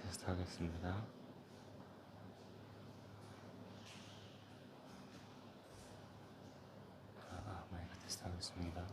테스트 하겠습니다. 마이크 테스트 하겠습니다.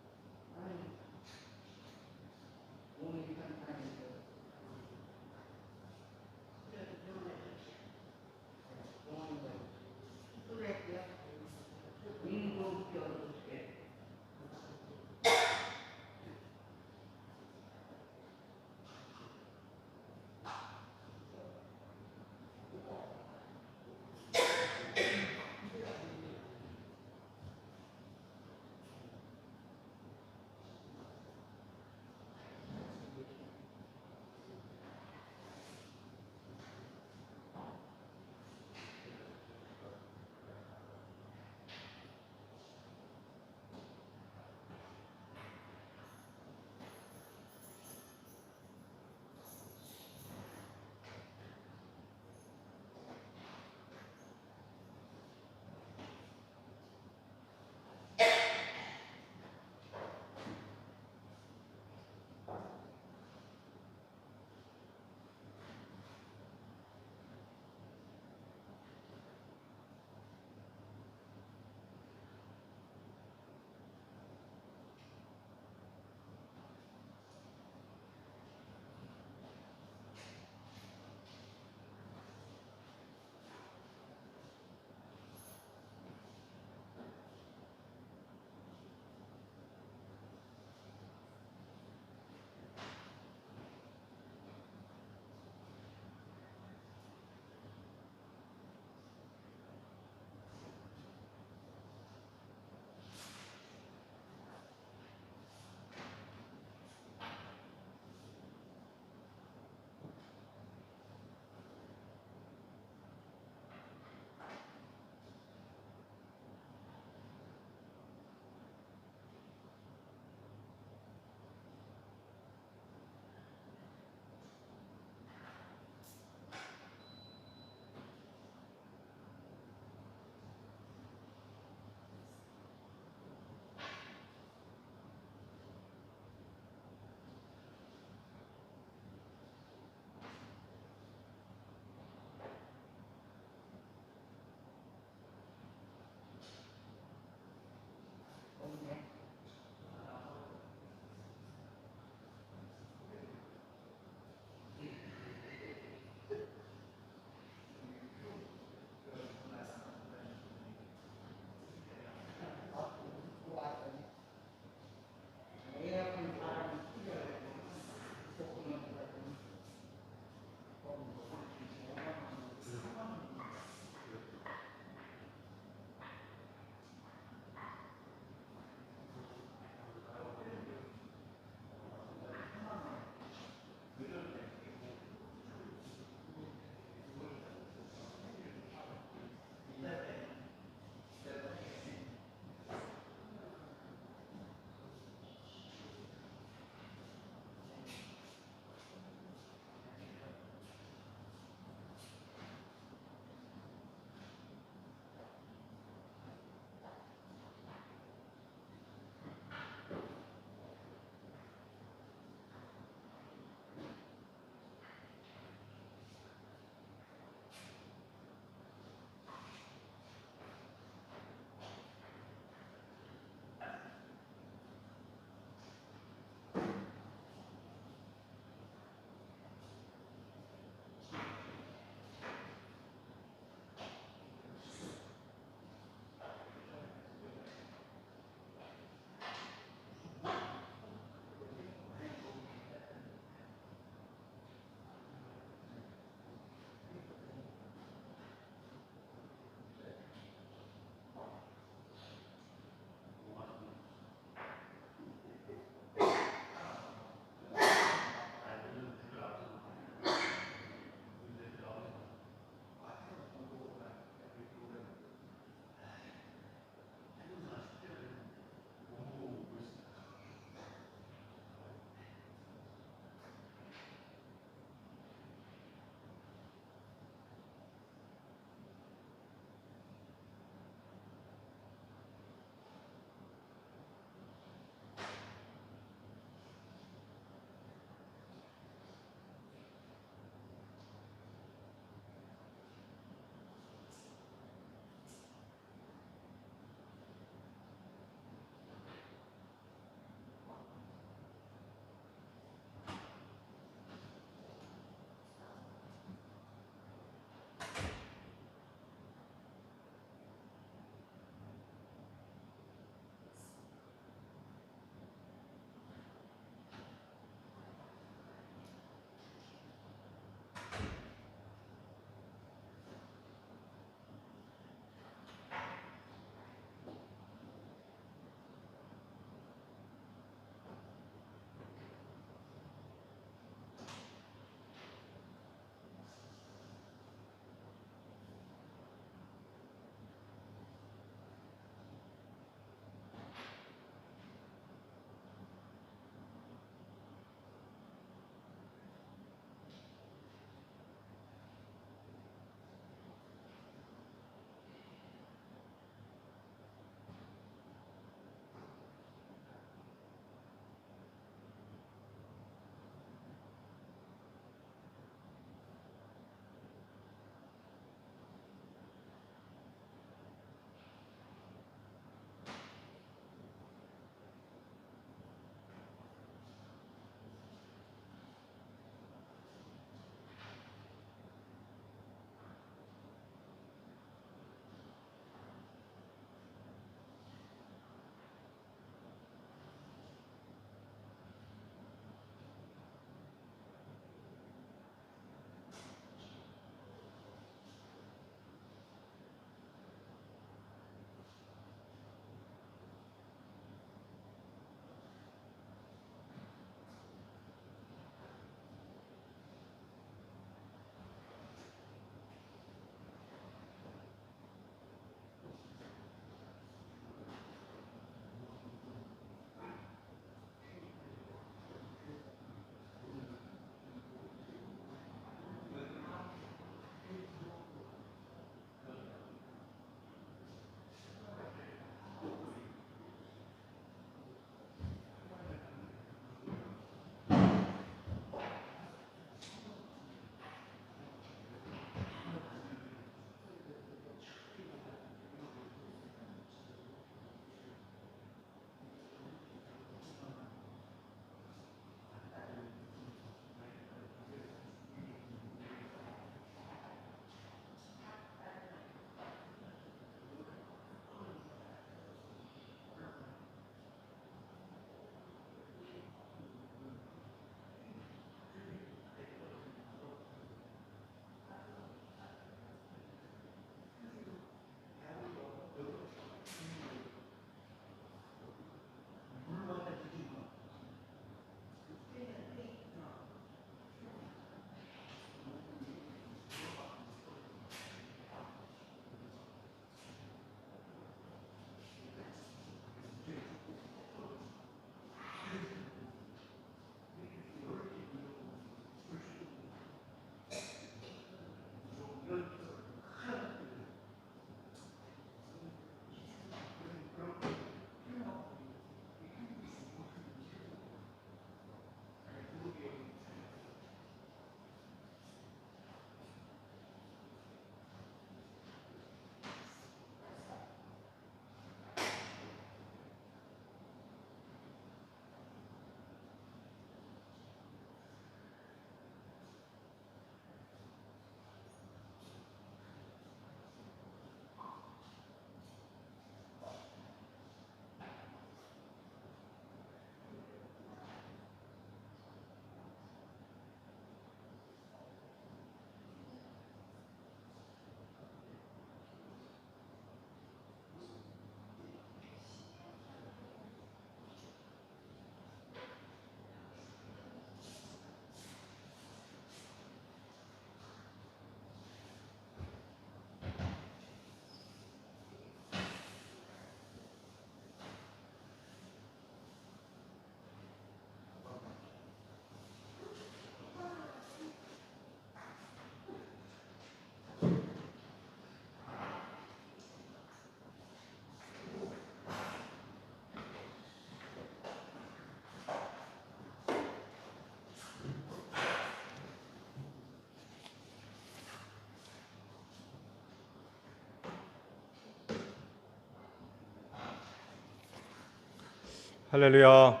할렐루야.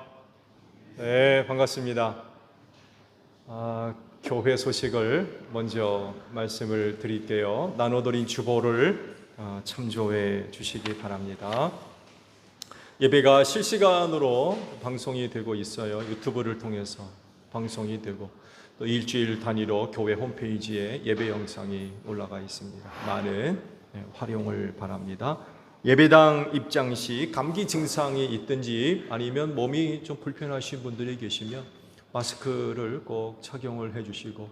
네, 반갑습니다. 교회 소식을 먼저 말씀을 드릴게요. 나눠드린 주보를 참조해 주시기 바랍니다. 예배가 실시간으로 방송이 되고 있어요. 유튜브를 통해서 방송이 되고 또 일주일 단위로 교회 홈페이지에 예배 영상이 올라가 있습니다. 많은 활용을 바랍니다. 예배당 입장 시 감기 증상이 있든지 아니면 몸이 좀 불편하신 분들이 계시면 마스크를 꼭 착용을 해주시고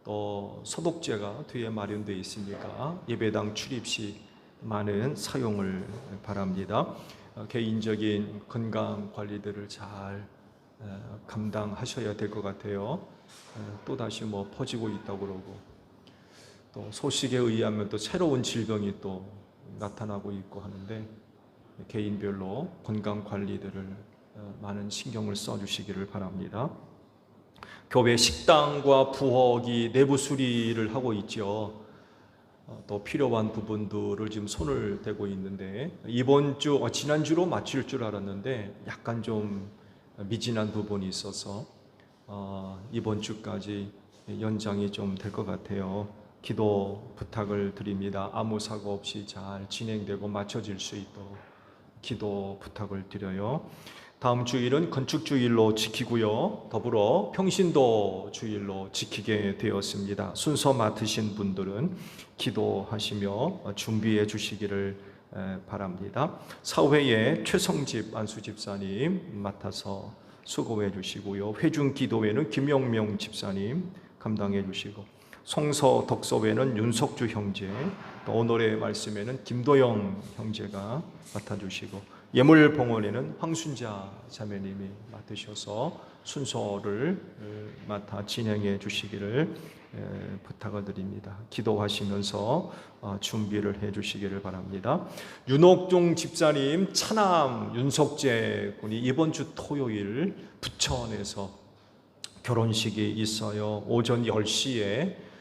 또 소독제가 뒤에 마련되어 있으니까 예배당 출입 시 많은 사용을 바랍니다. 개인적인 건강 관리들을 잘 감당하셔야 될 것 같아요. 또다시 퍼지고 있다고 그러고 또 소식에 의하면 또 새로운 질병이 또 나타나고 있고 하는데 개인별로 건강 관리들을 많은 신경을 써주시기를 바랍니다. 교회 식당과 부엌이 내부 수리를 하고 있죠. 또 필요한 부분들을 지금 손을 대고 있는데 이번 주, 지난주로 마칠 줄 알았는데 약간 좀 미진한 부분이 있어서 이번 주까지 연장이 좀 될 것 같아요. 기도 부탁을 드립니다. 아무 사고 없이 잘 진행되고 마쳐질 수 있도록 기도 부탁을 드려요. 다음 주일은 건축주일로 지키고요. 더불어 평신도 주일로 지키게 되었습니다. 순서 맡으신 분들은 기도하시며 준비해 주시기를 바랍니다. 사회에 최성집 안수 집사님 맡아서 수고해 주시고요. 회중 기도회는 김영명 집사님 감당해 주시고 송서 독서회는 윤석주 형제, 또 오늘의 말씀에는 김도영 형제가 맡아주시고 예물 봉헌에는 황순자 자매님이 맡으셔서 순서를 맡아 진행해 주시기를 부탁을 드립니다. 기도하시면서 준비를 해 주시기를 바랍니다. 윤옥종 집사님 차남 윤석재 군이 이번 주 토요일 부천에서 결혼식이 있어요. 오전 10시에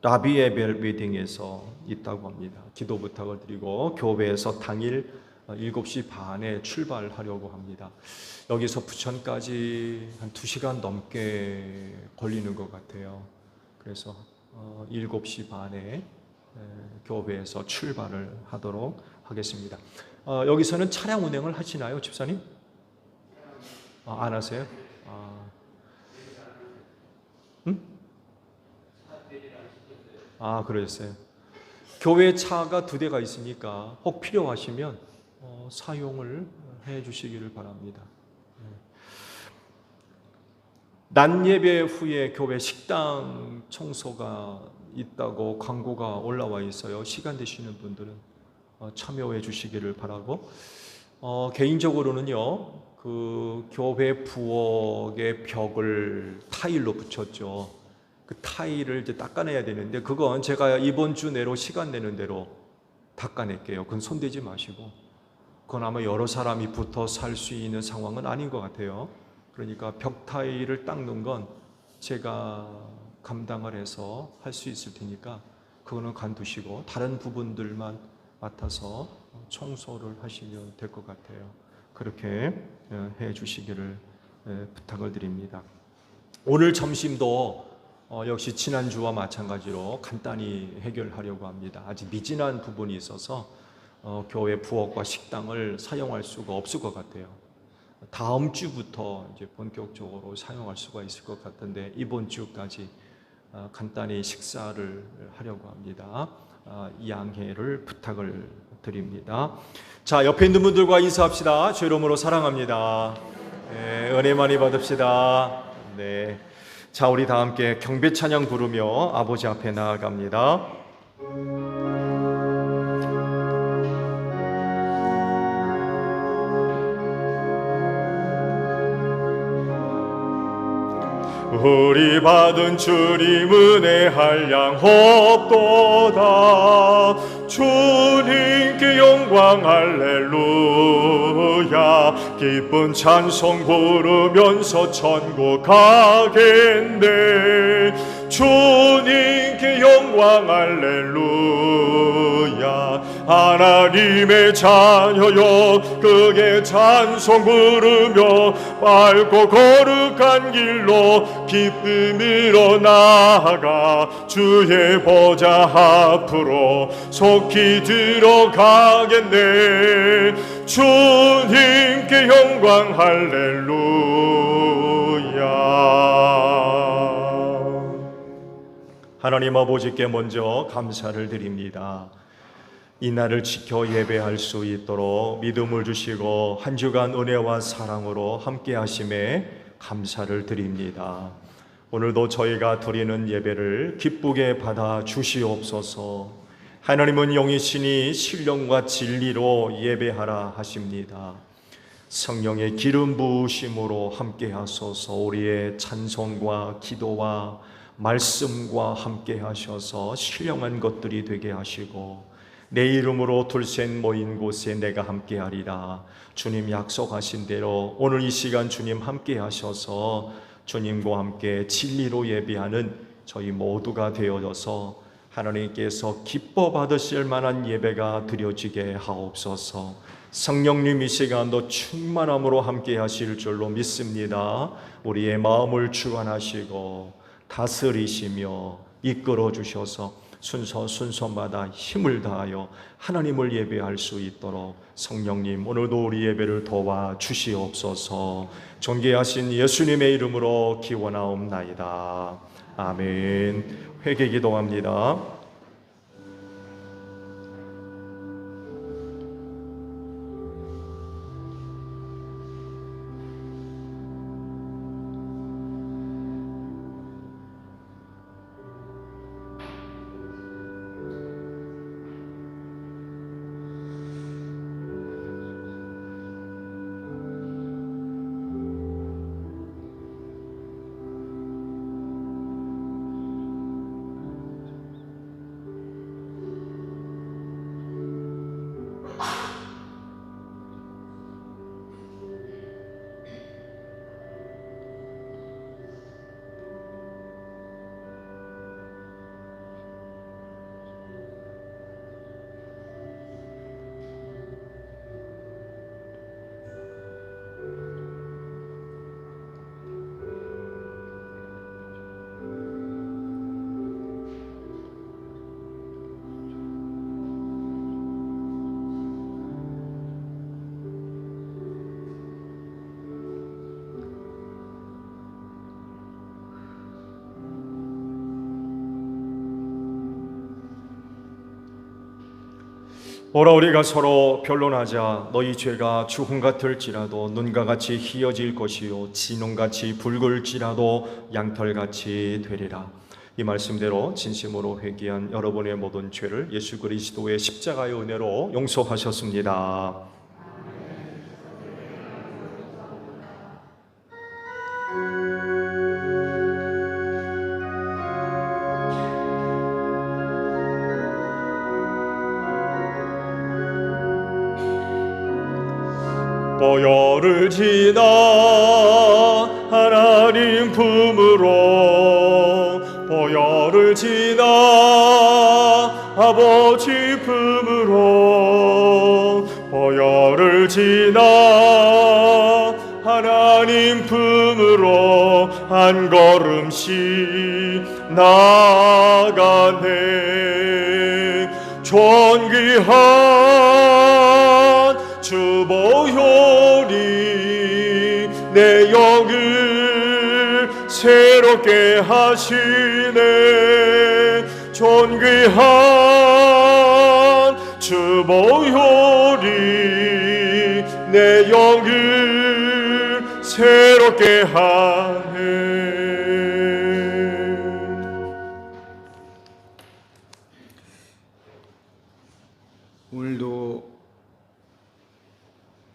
라비에벨 웨딩에서 있다고 합니다. 기도 부탁을 드리고 교회에서 당일 7시 반에 출발하려고 합니다. 여기서 부천까지 한 2시간 넘게 걸리는 것 같아요. 그래서 7시 반에 교회에서 출발을 하도록 하겠습니다. 여기서는 차량 운행을 하시나요, 집사님? 안 하세요? 그러셨어요. 교회 차가 2대가 있으니까 혹 필요하시면 사용을 해 주시기를 바랍니다. 낮 예배 후에 교회 식당 청소가 있다고 광고가 올라와 있어요. 시간 되시는 분들은 참여해 주시기를 바라고 개인적으로는요. 그 교회 부엌의 벽을 타일로 붙였죠. 그 타일을 이제 닦아내야 되는데 그건 제가 이번 주 내로 시간 내는 대로 닦아낼게요. 그건 손대지 마시고 그건 아마 여러 사람이 붙어 살 수 있는 상황은 아닌 것 같아요. 그러니까 벽 타일을 닦는 건 제가 감당을 해서 할 수 있을 테니까 그거는 간두시고 다른 부분들만 맡아서 청소를 하시면 될 것 같아요. 그렇게 해 주시기를 부탁을 드립니다. 오늘 점심도 역시 지난주와 마찬가지로 간단히 해결하려고 합니다. 아직 미진한 부분이 있어서 교회 부엌과 식당을 사용할 수가 없을 것 같아요. 다음 주부터 이제 본격적으로 사용할 수가 있을 것 같은데 이번 주까지 간단히 식사를 하려고 합니다. 양해를 부탁을 드립니다. 자, 옆에 있는 분들과 인사합시다. 주 이름으로 사랑합니다. 은혜 많이 받읍시다. 네. 자, 우리 다 함께 경배 찬양 부르며 아버지 앞에 나아갑니다. 우리 받은 주님 은혜 한량 없도다. 주님께 영광 할렐루야. 기쁜 찬송 부르면서 천국 가겠네. 주님께 영광 할렐루야. 하나님의 자녀여 크게 찬송 부르며 맑고 거룩한 길로 기쁨으로 나아가 주의 보좌 앞으로 속히 들어가겠네. 주님께 영광 할렐루야. 하나님 아버지께 먼저 감사를 드립니다. 이 날을 지켜 예배할 수 있도록 믿음을 주시고 한 주간 은혜와 사랑으로 함께 하심에 감사를 드립니다. 오늘도 저희가 드리는 예배를 기쁘게 받아 주시옵소서. 하나님은 영이시니 신령과 진리로 예배하라 하십니다. 성령의 기름 부으심으로 함께 하소서. 우리의 찬송과 기도와 말씀과 함께 하셔서 신령한 것들이 되게 하시고 내 이름으로 둘셋 모인 곳에 내가 함께 하리라. 주님 약속하신 대로 오늘 이 시간 주님 함께 하셔서 주님과 함께 진리로 예배하는 저희 모두가 되어져서 하나님께서 기뻐 받으실 만한 예배가 드려지게 하옵소서. 성령님 이 시간도 충만함으로 함께 하실 줄로 믿습니다. 우리의 마음을 주관하시고 다스리시며 이끌어 주셔서 순서마다 힘을 다하여 하나님을 예배할 수 있도록 성령님 오늘도 우리 예배를 도와 주시옵소서. 존귀하신 예수님의 이름으로 기원하옵나이다. 아멘. 회개 기도합니다. 오라 우리가 서로 변론하자. 너희 죄가 주홍 같을지라도 눈과 같이 희어질 것이요 진홍같이 붉을지라도 양털같이 되리라. 이 말씀대로 진심으로 회개한 여러분의 모든 죄를 예수 그리스도의 십자가의 은혜로 용서하셨습니다. 보혈을 지나 하나님 품으로 보혈을 지나 아버지 품으로 보혈을 지나 하나님 품으로 한 걸음씩 나아가네. 존귀한 주 보혈이 내 영을 새롭게 하시네. 존귀한 주 보혈이 내 영을 새롭게 하네. 오늘도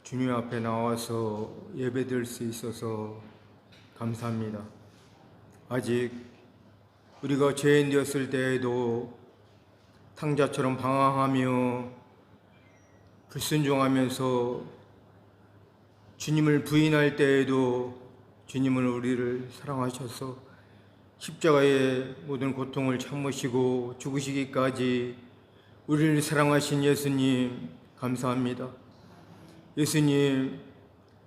주님 앞에 나와서 예배드릴 수 있어서 감사합니다. 아직 우리가 죄인 되었을 때에도 탕자처럼 방황하며 불순종하면서 주님을 부인할 때에도 주님은 우리를 사랑하셔서 십자가의 모든 고통을 참으시고 죽으시기까지 우리를 사랑하신 예수님 감사합니다. 예수님,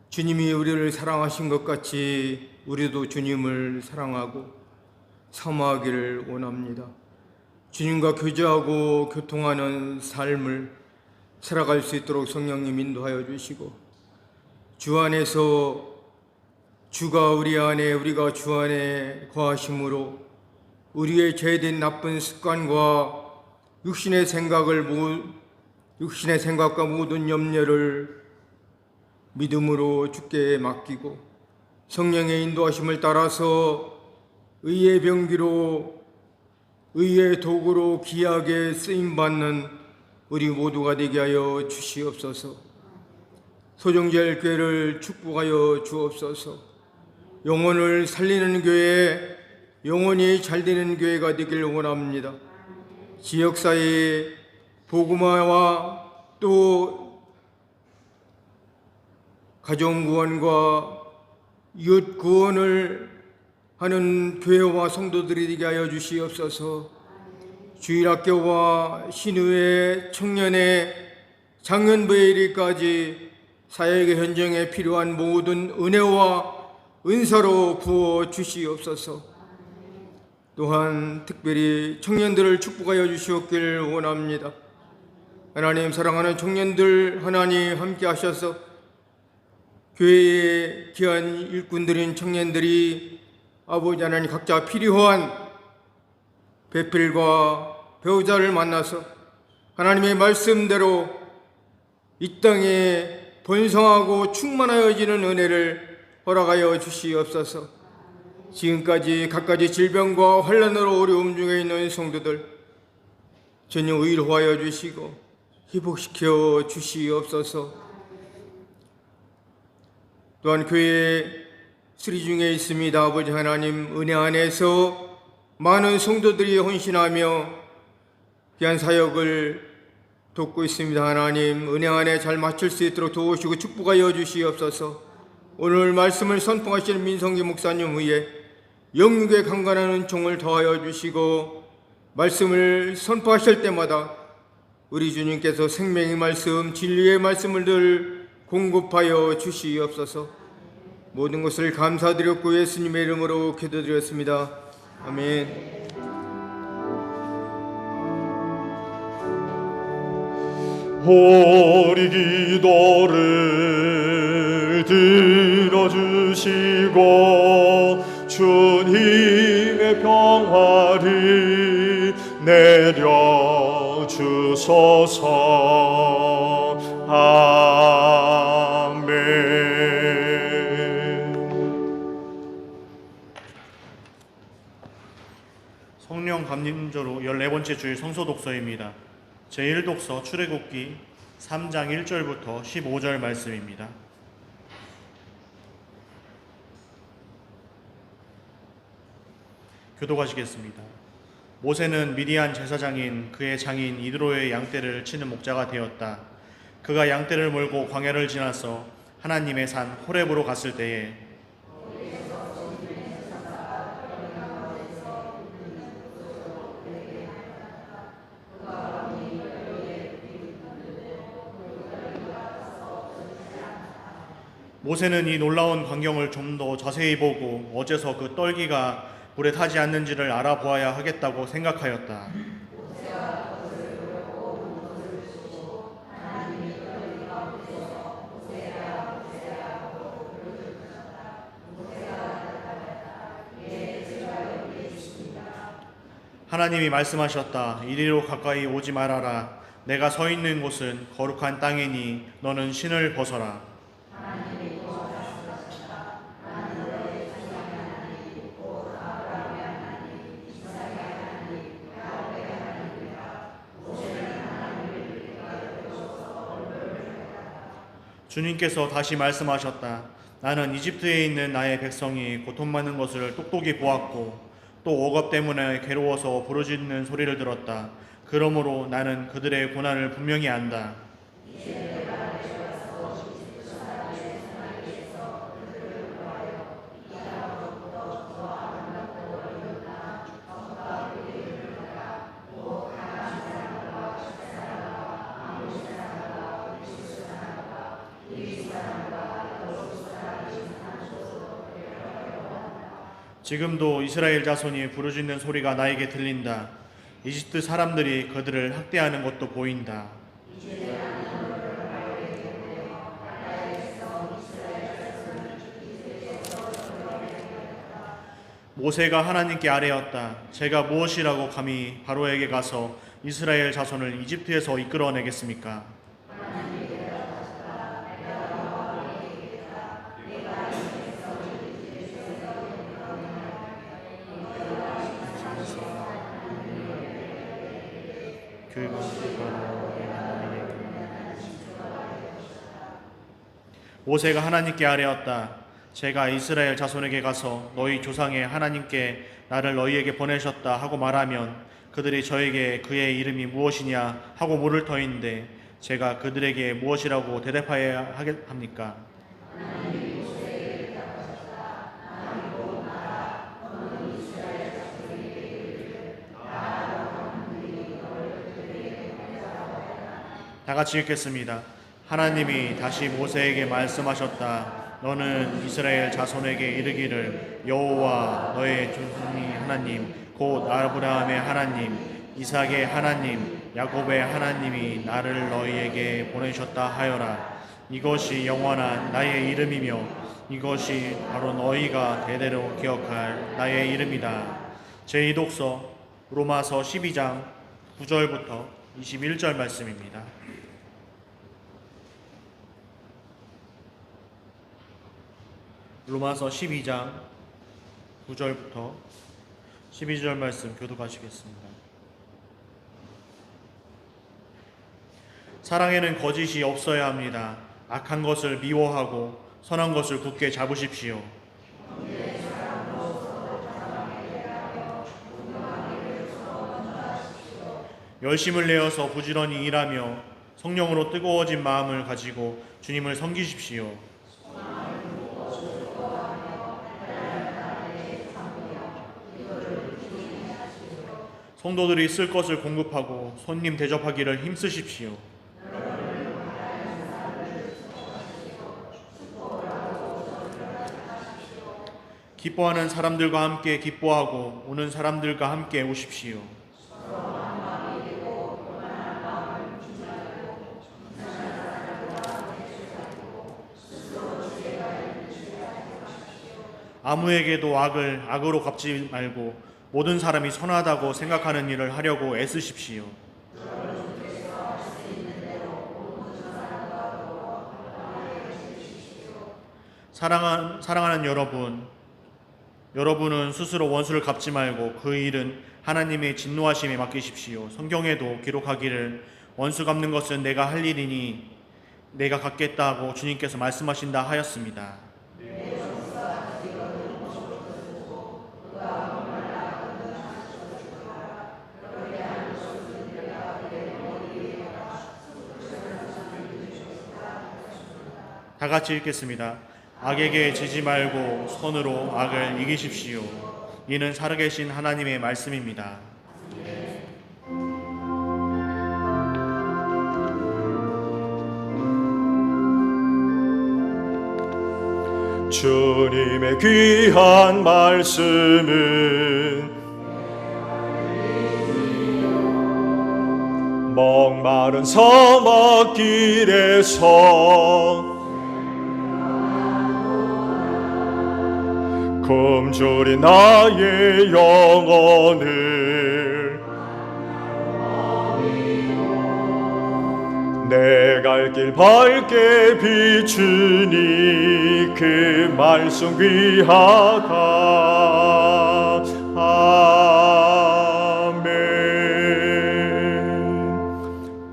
주님이 우리를 사랑하신 것 같이 우리도 주님을 사랑하고 사모하기를 원합니다. 주님과 교제하고 교통하는 삶을 살아갈 수 있도록 성령님 인도하여 주시고, 주 안에서 주가 우리 안에, 우리가 주 안에 거하심으로 우리의 죄된 나쁜 습관과 육신의 생각과 모든 염려를 믿음으로 주께 맡기고 성령의 인도하심을 따라서 의의 병기로, 의의 도구로 귀하게 쓰임받는 우리 모두가 되게 하여 주시옵소서. 소정제일 교회를 축복하여 주옵소서. 영혼을 살리는 교회, 영혼이 잘 되는 교회가 되길 원합니다. 지역사회의 복음화와 또 가정구원과 이웃구원을 하는 교회와 성도들이 되게 하여 주시옵소서. 주일학교와 신의회, 청년회, 장년부에 이르기까지 사역의 현장에 필요한 모든 은혜와 은사로 부어 주시옵소서. 또한 특별히 청년들을 축복하여 주시옵길 원합니다. 하나님, 사랑하는 청년들 하나님 함께 하셔서 교회의 귀한 일꾼들인 청년들이 아버지 하나님 각자 필요한 배필과 배우자를 만나서 하나님의 말씀대로 이 땅에 번성하고 충만하여지는 은혜를 허락하여 주시옵소서. 지금까지 갖가지 질병과 환난으로 어려움 중에 있는 성도들 전혀 의로하여 주시고 회복시켜 주시옵소서. 또한 교회 수리 중에 있습니다. 아버지 하나님, 은혜 안에서 많은 성도들이 헌신하며 귀한 사역을 돕고 있습니다. 하나님, 은혜 안에 잘 마칠 수 있도록 도우시고 축복하여 주시옵소서. 오늘 말씀을 선포하시는 민성기 목사님 위에 영육에 강건하는 종을 더하여 주시고 말씀을 선포하실 때마다 우리 주님께서 생명의 말씀, 진리의 말씀을 늘 공급하여 주시옵소서. 모든 것을 감사드렸고 예수님의 이름으로 기도드렸습니다. 아멘. 우리 기도를 들어주시고 주님의 평화를 내려주소서. 아멘. 성령 감림조로 14번째 주일 성서 독서입니다. 제1독서 출애굽기 3장 1절부터 15절 말씀입니다. 교독하시겠습니다. 모세는 미디안 제사장인 그의 장인 이드로의 양떼를 치는 목자가 되었다. 그가 양떼를 몰고 광야를 지나서 하나님의 산 호렙으로 갔을 때에 모세는 이 놀라운 광경을 좀 더 자세히 보고 어째서 그 떨기가 물에 타지 않는지를 알아보아야 하겠다고 생각하였다. 하나님이 말씀하셨다. 이리로 가까이 오지 말아라. 내가 서 있는 곳은 거룩한 땅이니 너는 신을 벗어라. 주님께서 다시 말씀하셨다. 나는 이집트에 있는 나의 백성이 고통받는 것을 똑똑히 보았고 또 억압 때문에 괴로워서 부르짖는 소리를 들었다. 그러므로 나는 그들의 고난을 분명히 안다. 지금도 이스라엘 자손이 부르짖는 소리가 나에게 들린다. 이집트 사람들이 그들을 학대하는 것도 보인다. 모세가 하나님께 아뢰었다. 제가 무엇이라고 감히 바로에게 가서 이스라엘 자손을 이집트에서 이끌어내겠습니까? 모세가 하나님께 아뢰었다. 제가 이스라엘 자손에게 가서 너희 조상의 하나님께 나를 너희에게 보내셨다 하고 말하면 그들이 저에게 그의 이름이 무엇이냐 하고 물을 터인데 제가 그들에게 무엇이라고 대답해야 합니까? 다 같이 읽겠습니다. 하나님이 다시 모세에게 말씀하셨다. 너는 이스라엘 자손에게 이르기를 여호와 너의 조상의 하나님 곧 아브라함의 하나님 이삭의 하나님 야곱의 하나님이 나를 너희에게 보내셨다 하여라. 이것이 영원한 나의 이름이며 이것이 바로 너희가 대대로 기억할 나의 이름이다. 제2독서 로마서 12장 9절부터 21절 말씀입니다. 로마서 12장 9절부터 12절 말씀 교독하시겠습니다. 사랑에는 거짓이 없어야 합니다. 악한 것을 미워하고 선한 것을 굳게 잡으십시오. 열심을 내어서 부지런히 일하며 성령으로 뜨거워진 마음을 가지고 주님을 섬기십시오. 성도들이 쓸 것을 공급하고 손님 대접하기를 힘쓰십시오. 기뻐하는 사람들과 함께 기뻐하고 우는 사람들과 함께 우십시오. 아무에게도 악을 악으로 갚지 말고 모든 사람이 선하다고 생각하는 일을 하려고 애쓰십시오. 사랑하는 여러분은 스스로 원수를 갚지 말고 그 일은 하나님의 진노하심에 맡기십시오. 성경에도 기록하기를 원수 갚는 것은 내가 할 일이니 내가 갚겠다고 주님께서 말씀하신다 하였습니다. 다 같이 읽겠습니다. 악에게 지지 말고 손으로 악을 이기십시오. 이는 살아계신 하나님의 말씀입니다. 주님의 귀한 말씀은 목마른 사막길에서 굶주린 나의 영혼을 내 갈 길 밝게 비추니 그 말씀 귀하다. 아멘.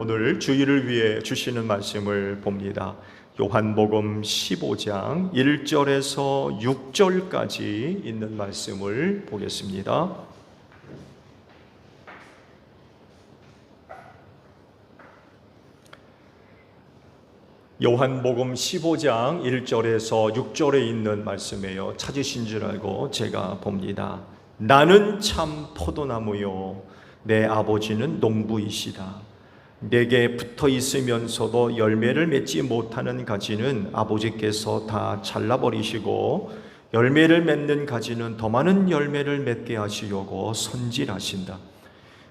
오늘 주일을 위해 주시는 말씀을 봅니다. 요한복음 15장 1절에서 6절까지 있는 말씀을 보겠습니다. 요한복음 15장 1절에서 6절에 있는 말씀이에요. 찾으신 줄 알고 제가 봅니다. 나는 참 포도나무요 내 아버지는 농부이시다. 내게 붙어 있으면서도 열매를 맺지 못하는 가지는 아버지께서 다 잘라버리시고 열매를 맺는 가지는 더 많은 열매를 맺게 하시려고 손질하신다.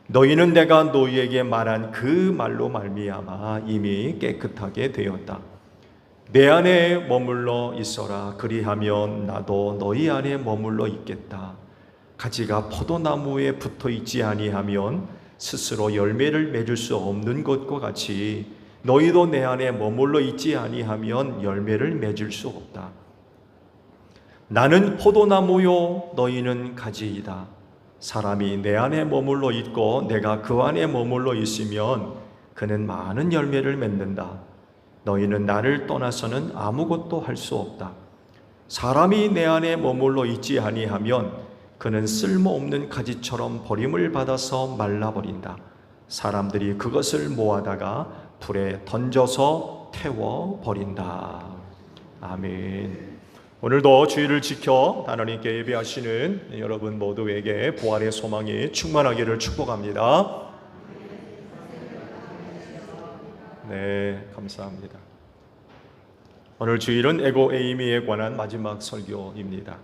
너희는 내가 너희에게 말한 그 말로 말미암아 이미 깨끗하게 되었다. 내 안에 머물러 있어라. 그리하면 나도 너희 안에 머물러 있겠다. 가지가 포도나무에 붙어 있지 아니하면 스스로 열매를 맺을 수 없는 것과 같이 너희도 내 안에 머물러 있지 아니하면 열매를 맺을 수 없다. 나는 포도나무요 너희는 가지이다. 사람이 내 안에 머물러 있고 내가 그 안에 머물러 있으면 그는 많은 열매를 맺는다. 너희는 나를 떠나서는 아무것도 할 수 없다. 사람이 내 안에 머물러 있지 아니하면 그는 쓸모없는 가지처럼 버림을 받아서 말라버린다. 사람들이 그것을 모아다가 불에 던져서 태워버린다. 아멘. 오늘도 주의를 지켜 하나님께 예배하시는 여러분 모두에게 부활의 소망이 충만하기를 축복합니다. 네, 감사합니다. 오늘 주일은 에고 에이미에 관한 마지막 설교입니다.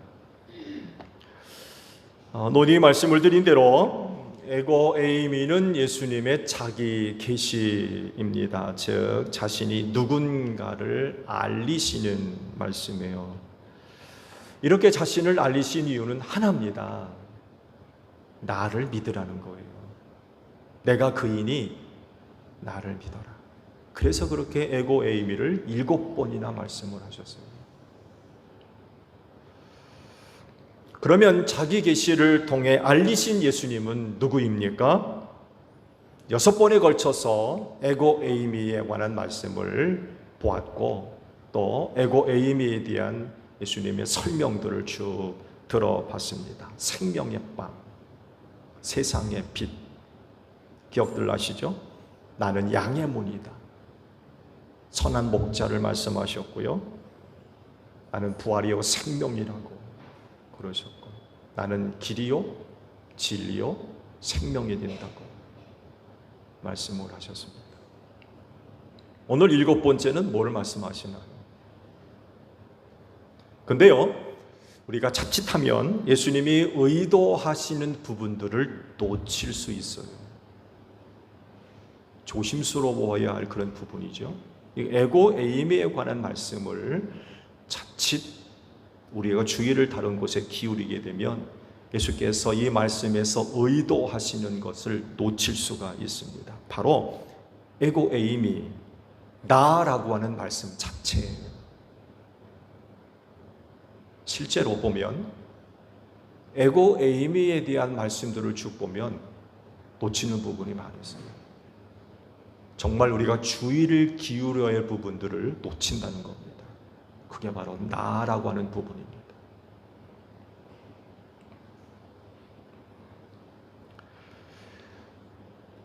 논의 말씀을 드린 대로 에고 에이미는 예수님의 자기 계시입니다. 즉 자신이 누군가를 알리시는 말씀이에요. 이렇게 자신을 알리신 이유는 하나입니다. 나를 믿으라는 거예요. 내가 그이니 나를 믿어라. 그래서 그렇게 에고 에이미를 7번이나 말씀을 하셨어요. 그러면 자기 계시를 통해 알리신 예수님은 누구입니까? 6번에 걸쳐서 에고 에이미에 관한 말씀을 보았고 또 에고 에이미에 대한 예수님의 설명들을 쭉 들어봤습니다. 생명의 빵, 세상의 빛, 기억들 나시죠? 나는 양의 문이다. 선한 목자를 말씀하셨고요. 나는 부활이요 생명이라고 그러셨고, 나는 길이요 진리요 생명이 된다고 말씀을 하셨습니다. 오늘 7번째는 뭘 말씀하시나요? 근데요, 우리가 자칫하면 예수님이 의도하시는 부분들을 놓칠 수 있어요. 조심스러워야 할 그런 부분이죠. 에고 에이미에 관한 말씀을 자칫 우리가 주의를 다른 곳에 기울이게 되면 예수께서 이 말씀에서 의도하시는 것을 놓칠 수가 있습니다. 바로 에고 에이미, 나라고 하는 말씀 자체예요. 실제로 보면 에고 에이미에 대한 말씀들을 쭉 보면 놓치는 부분이 많습니다. 정말 우리가 주의를 기울여야 할 부분들을 놓친다는 겁니다. 그게 바로 나라고 하는 부분입니다.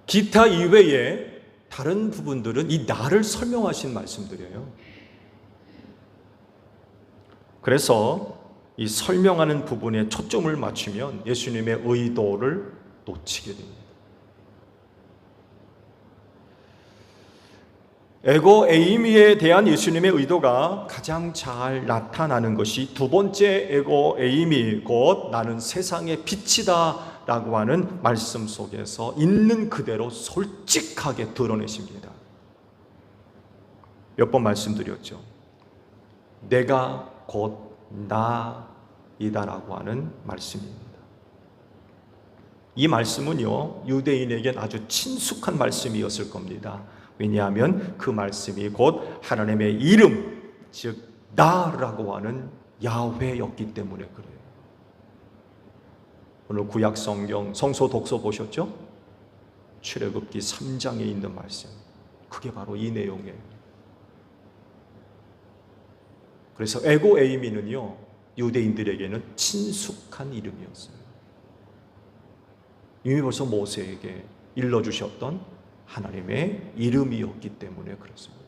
기타 이외에 다른 부분들은 이 나를 설명하신 말씀들이에요. 그래서 이 설명하는 부분에 초점을 맞추면 예수님의 의도를 놓치게 됩니다. 에고 에이미에 대한 예수님의 의도가 가장 잘 나타나는 것이 두 번째 에고 에이미, 곧 나는 세상의 빛이다 라고 하는 말씀 속에서 있는 그대로 솔직하게 드러내십니다. 몇 번 말씀드렸죠. 내가 곧 나이다라고 하는 말씀입니다. 이 말씀은요, 유대인에겐 아주 친숙한 말씀이었을 겁니다. 왜냐하면 그 말씀이 곧 하나님의 이름, 즉 나라고 하는 야훼였기 때문에 그래요. 오늘 구약 성경 성서 독서 보셨죠? 출애굽기 3장에 있는 말씀, 그게 바로 이 내용이에요. 그래서 에고 에이미는요, 유대인들에게는 친숙한 이름이었어요. 이미 벌써 모세에게 일러주셨던 하나님의 이름이었기 때문에 그렇습니다.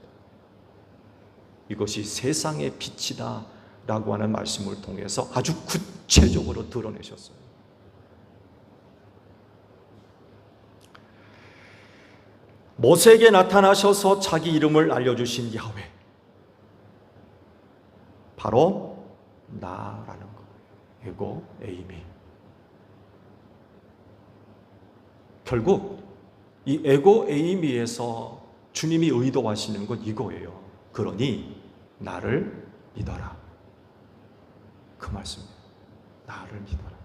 이것이 세상의 빛이다 라고 하는 말씀을 통해서 아주 구체적으로 드러내셨어요. 모세에게 나타나셔서 자기 이름을 알려주신 야훼, 바로 나라는 것. 에고 에이미. 결국 이 에고 에이미에서 주님이 의도하시는 건 이거예요. 그러니 나를 믿어라. 그 말씀이에요. 나를 믿어라.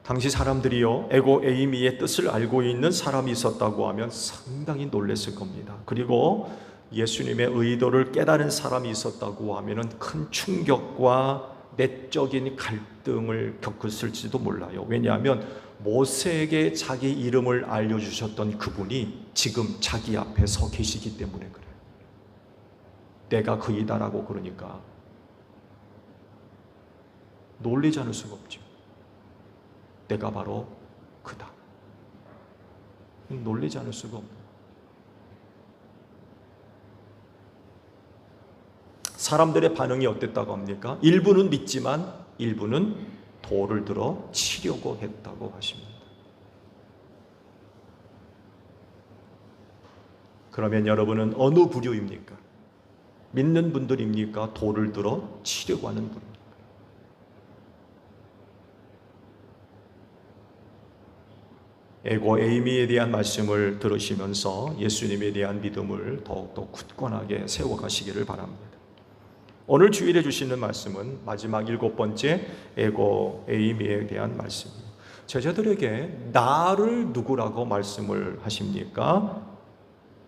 당시 사람들이요, 에고 에이미의 뜻을 알고 있는 사람이 있었다고 하면 상당히 놀랐을 겁니다. 그리고 예수님의 의도를 깨달은 사람이 있었다고 하면 큰 충격과 내적인 갈등을 겪었을지도 몰라요. 왜냐하면 모세에게 자기 이름을 알려주셨던 그분이 지금 자기 앞에 서 계시기 때문에 그래요. 내가 그이다라고 그러니까 놀리지 않을 수가 없죠. 내가 바로 그다. 놀리지 않을 수가 없는. 사람들의 반응이 어땠다고 합니까? 일부는 믿지만 일부는 돌을 들어 치려고 했다고 하십니다. 그러면 여러분은 어느 부류입니까? 믿는 분들입니까? 돌을 들어 치려고 하는 분입니까? 에고 에이미에 대한 말씀을 들으시면서 예수님에 대한 믿음을 더욱더 굳건하게 세워가시기를 바랍니다. 오늘 주일에 주시는 말씀은 마지막 7번째 에고 에이미에 대한 말씀입니다. 제자들에게 나를 누구라고 말씀을 하십니까?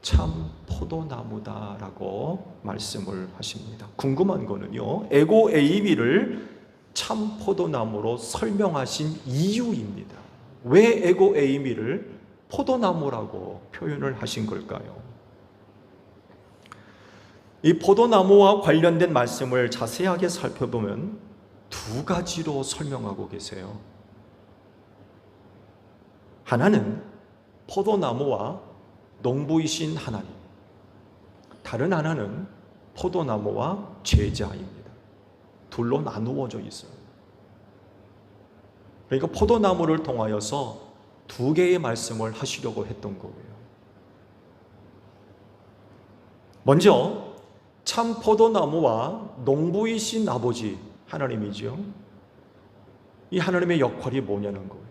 참 포도나무다라고 말씀을 하십니다. 궁금한 거는요, 에고 에이미를 참 포도나무로 설명하신 이유입니다. 왜 에고 에이미를 포도나무라고 표현을 하신 걸까요? 이 포도나무와 관련된 말씀을 자세하게 살펴보면 두 가지로 설명하고 계세요. 하나는 포도나무와 농부이신 하나님, 다른 하나는 포도나무와 제자입니다. 둘로 나누어져 있어요. 그러니까 포도나무를 통하여서 두 개의 말씀을 하시려고 했던 거예요. 먼저 참 포도나무와 농부이신 아버지 하나님이죠. 이 하나님의 역할이 뭐냐는 거예요.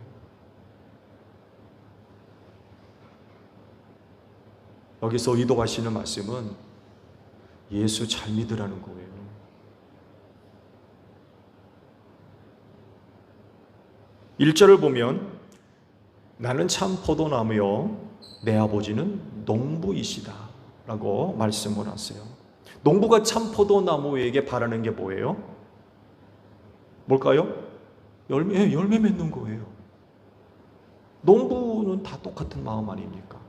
여기서 의도하시는 말씀은 예수 잘 믿으라는 거예요. 일절을 보면 나는 참 포도나무요 내 아버지는 농부이시다 라고 말씀을 하세요. 농부가 참 포도나무에게 바라는 게 뭐예요? 뭘까요? 열매 맺는 거예요. 농부는 다 똑같은 마음 아닙니까?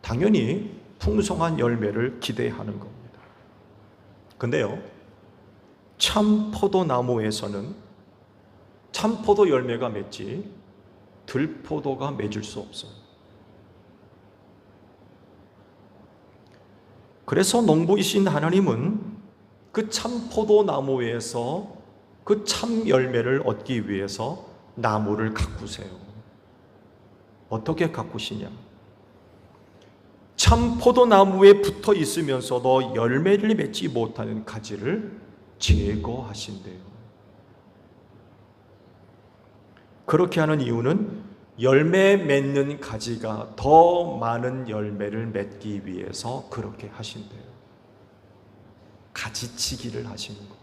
당연히 풍성한 열매를 기대하는 겁니다. 근데요, 참 포도나무에서는 참 포도 열매가 맺지 들포도가 맺을 수 없어요. 그래서 농부이신 하나님은 그 참 포도나무에서 그 참 열매를 얻기 위해서 나무를 가꾸세요. 어떻게 가꾸시냐? 참 포도나무에 붙어 있으면서도 열매를 맺지 못하는 가지를 제거하신대요. 그렇게 하는 이유는 열매 맺는 가지가 더 많은 열매를 맺기 위해서 그렇게 하신대요. 가지치기를 하시는 거예요.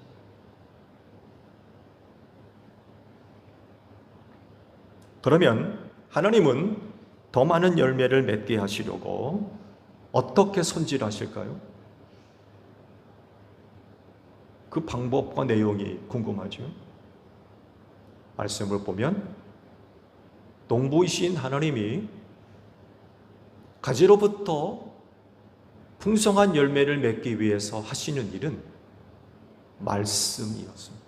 그러면 하나님은 더 많은 열매를 맺게 하시려고 어떻게 손질하실까요? 그 방법과 내용이 궁금하죠. 말씀을 보면 농부이신 하나님이 가지로부터 풍성한 열매를 맺기 위해서 하시는 일은 말씀이었습니다.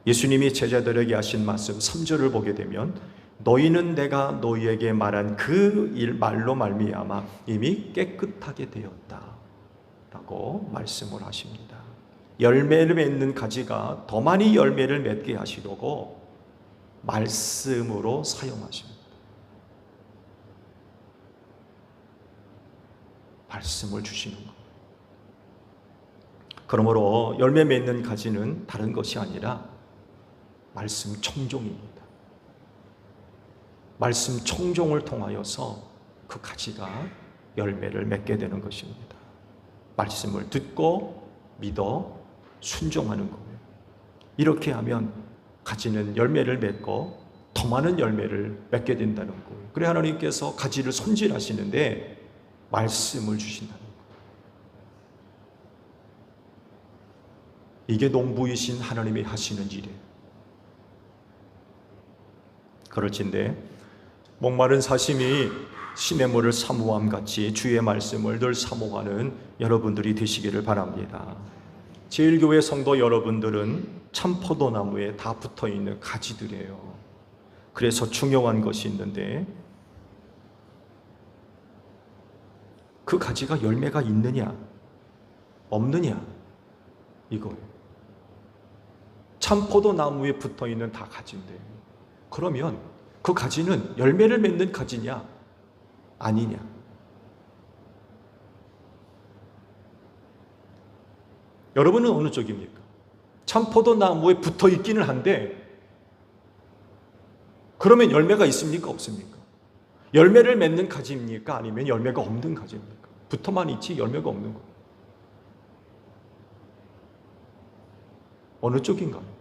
예수님이 제자들에게 하신 말씀 3절을 보게 되면 너희는 내가 너희에게 말한 그 말로 말미암아 이미 깨끗하게 되었다 라고 말씀을 하십니다. 열매를 맺는 가지가 더 많이 열매를 맺게 하시려고 말씀으로 사용하십니다. 말씀을 주시는 겁니다. 그러므로 열매 맺는 가지는 다른 것이 아니라 말씀 청종입니다. 말씀 청종을 통하여서 그 가지가 열매를 맺게 되는 것입니다. 말씀을 듣고 믿어 순종하는 거예요. 이렇게 하면 가지는 열매를 맺고 더 많은 열매를 맺게 된다는 거예요. 그래 하나님께서 가지를 손질하시는데 말씀을 주신다는 거예요. 이게 농부이신 하나님이 하시는 일이에요. 그럴진데 목마른 사심이 시냇물을 사모함 같이 주의 말씀을 늘 사모하는 여러분들이 되시기를 바랍니다. 제1교회 성도 여러분들은 참 포도나무에 다 붙어있는 가지들이에요. 그래서 중요한 것이 있는데 그 가지가 열매가 있느냐 없느냐 이거예요. 참 포도나무에 붙어있는 다 가지인데 그러면 그 가지는 열매를 맺는 가지냐 아니냐. 여러분은 어느 쪽입니까? 참 포도나무에 붙어 있기는 한데 그러면 열매가 있습니까? 없습니까? 열매를 맺는 가지입니까? 아니면 열매가 없는 가지입니까? 붙어만 있지 열매가 없는 거예요. 어느 쪽인가요?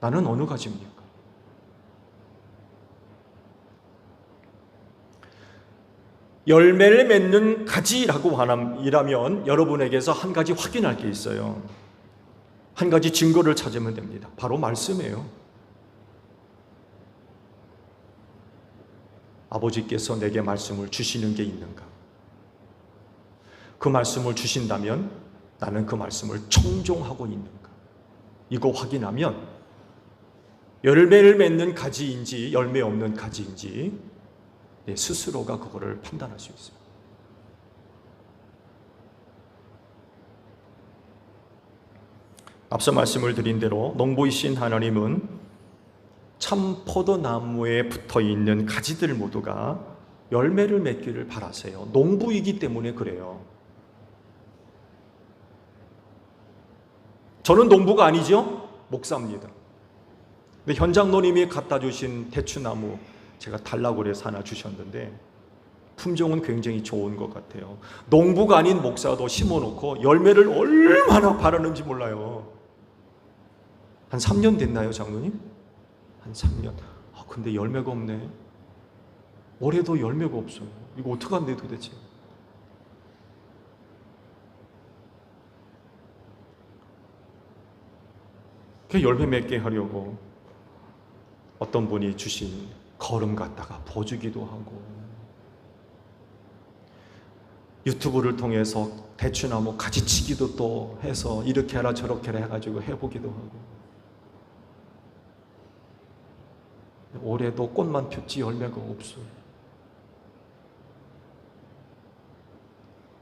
나는 어느 가지입니까? 열매를 맺는 가지라고 이라면 여러분에게서 한 가지 확인할 게 있어요. 한 가지 증거를 찾으면 됩니다. 바로 말씀이에요. 아버지께서 내게 말씀을 주시는 게 있는가? 그 말씀을 주신다면 나는 그 말씀을 청종하고 있는가? 이거 확인하면 열매를 맺는 가지인지 열매 없는 가지인지 내 스스로가 그거를 판단할 수 있어요. 앞서 말씀을 드린 대로 농부이신 하나님은 참 포도나무에 붙어있는 가지들 모두가 열매를 맺기를 바라세요. 농부이기 때문에 그래요. 저는 농부가 아니죠? 목사입니다. 근데 현장 노님이 갖다 주신 대추나무 제가 달라고 그래서 하나 주셨는데 품종은 굉장히 좋은 것 같아요. 농부가 아닌 목사도 심어놓고 열매를 얼마나 바라는지 몰라요. 한 3년 됐나요, 장로님? 한 3년. 근데 열매가 없네. 올해도 열매가 없어요. 이거 어떡한데 도대체? 그 열매 맺게 하려고 어떤 분이 주신 거름 갖다가 보주기도 하고 유튜브를 통해서 대추나무 가지치기도 또 해서 이렇게 해라 저렇게 해라 해가지고 해보기도 하고 올해도 꽃만 폈지 열매가 없어요.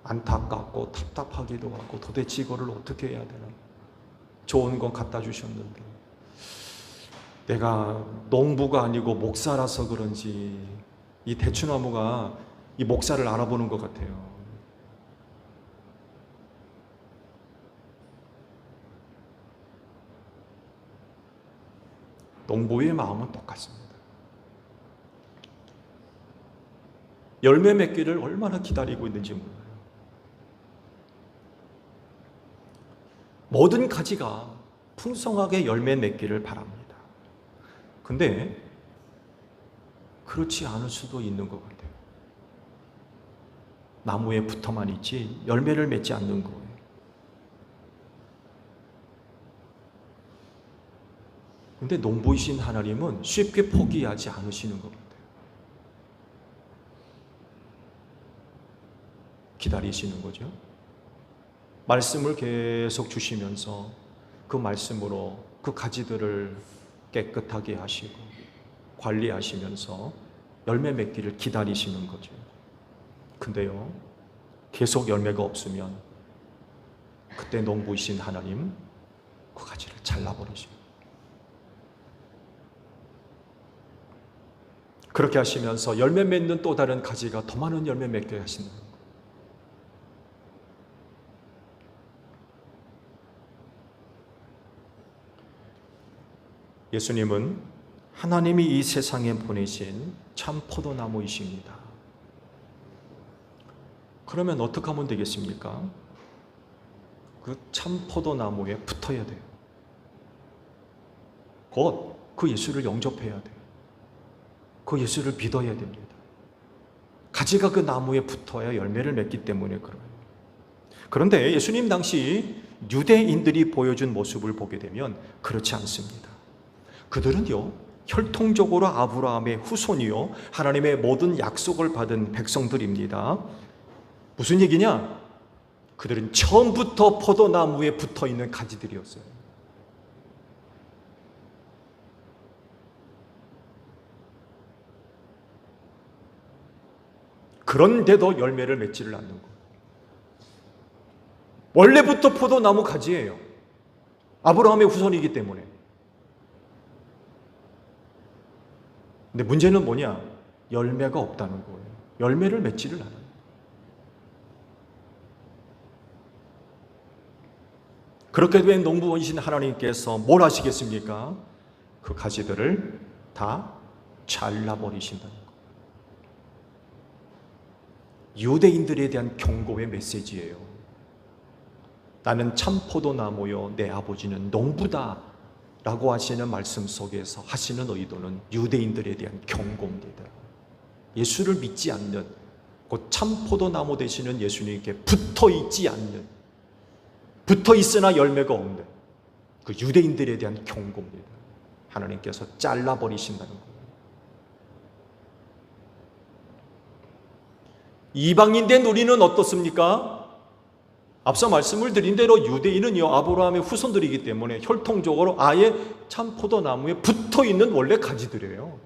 안타깝고 답답하기도 하고 도대체 이거를 어떻게 해야 되나. 좋은 건 갖다 주셨는데 내가 농부가 아니고 목사라서 그런지 이 대추나무가 이 목사를 알아보는 것 같아요. 농부의 마음은 똑같습니다. 열매 맺기를 얼마나 기다리고 있는지 몰라요. 모든 가지가 풍성하게 열매 맺기를 바랍니다. 근데 그렇지 않을 수도 있는 것 같아요. 나무에 붙어만 있지 열매를 맺지 않는 거예요. 근데 농부이신 하나님은 쉽게 포기하지 않으시는 것 같아요. 기다리시는 거죠. 말씀을 계속 주시면서 그 말씀으로 그 가지들을 깨끗하게 하시고 관리하시면서 열매 맺기를 기다리시는 거죠. 근데요, 계속 열매가 없으면 그때 농부이신 하나님 그 가지를 잘라버리십니다. 그렇게 하시면서 열매 맺는 또 다른 가지가 더 많은 열매 맺게 하시는 거예요. 예수님은 하나님이 이 세상에 보내신 참 포도나무이십니다. 그러면 어떻게 하면 되겠습니까? 그 참 포도나무에 붙어야 돼요. 곧 그 예수를 영접해야 돼요. 그 예수를 믿어야 됩니다. 가지가 그 나무에 붙어야 열매를 맺기 때문에 그래요. 그런데 예수님 당시 유대인들이 보여준 모습을 보게 되면 그렇지 않습니다. 그들은요, 혈통적으로 아브라함의 후손이요, 하나님의 모든 약속을 받은 백성들입니다. 무슨 얘기냐? 그들은 처음부터 포도나무에 붙어 있는 가지들이었어요. 그런데도 열매를 맺지를 않는 거예요. 원래부터 포도나무 가지예요. 아브라함의 후손이기 때문에. 근데 문제는 뭐냐? 열매가 없다는 거예요. 열매를 맺지를 않아요. 그렇게 된 농부이신 하나님께서 뭘 하시겠습니까? 그 가지들을 다 잘라버리신다는 거예요. 유대인들에 대한 경고의 메시지예요. 나는 참 포도나무요, 내 아버지는 농부다 라고 하시는 말씀 속에서 하시는 의도는 유대인들에 대한 경고입니다. 예수를 믿지 않는, 곧 참 포도나무 되시는 예수님께 붙어있지 않는, 붙어있으나 열매가 없는 그 유대인들에 대한 경고입니다. 하나님께서 잘라버리신다는 거예요. 이방인 된 우리는 어떻습니까? 앞서 말씀을 드린 대로 유대인은요, 아브라함의 후손들이기 때문에 혈통적으로 아예 참 포도나무에 붙어있는 원래 가지들이에요.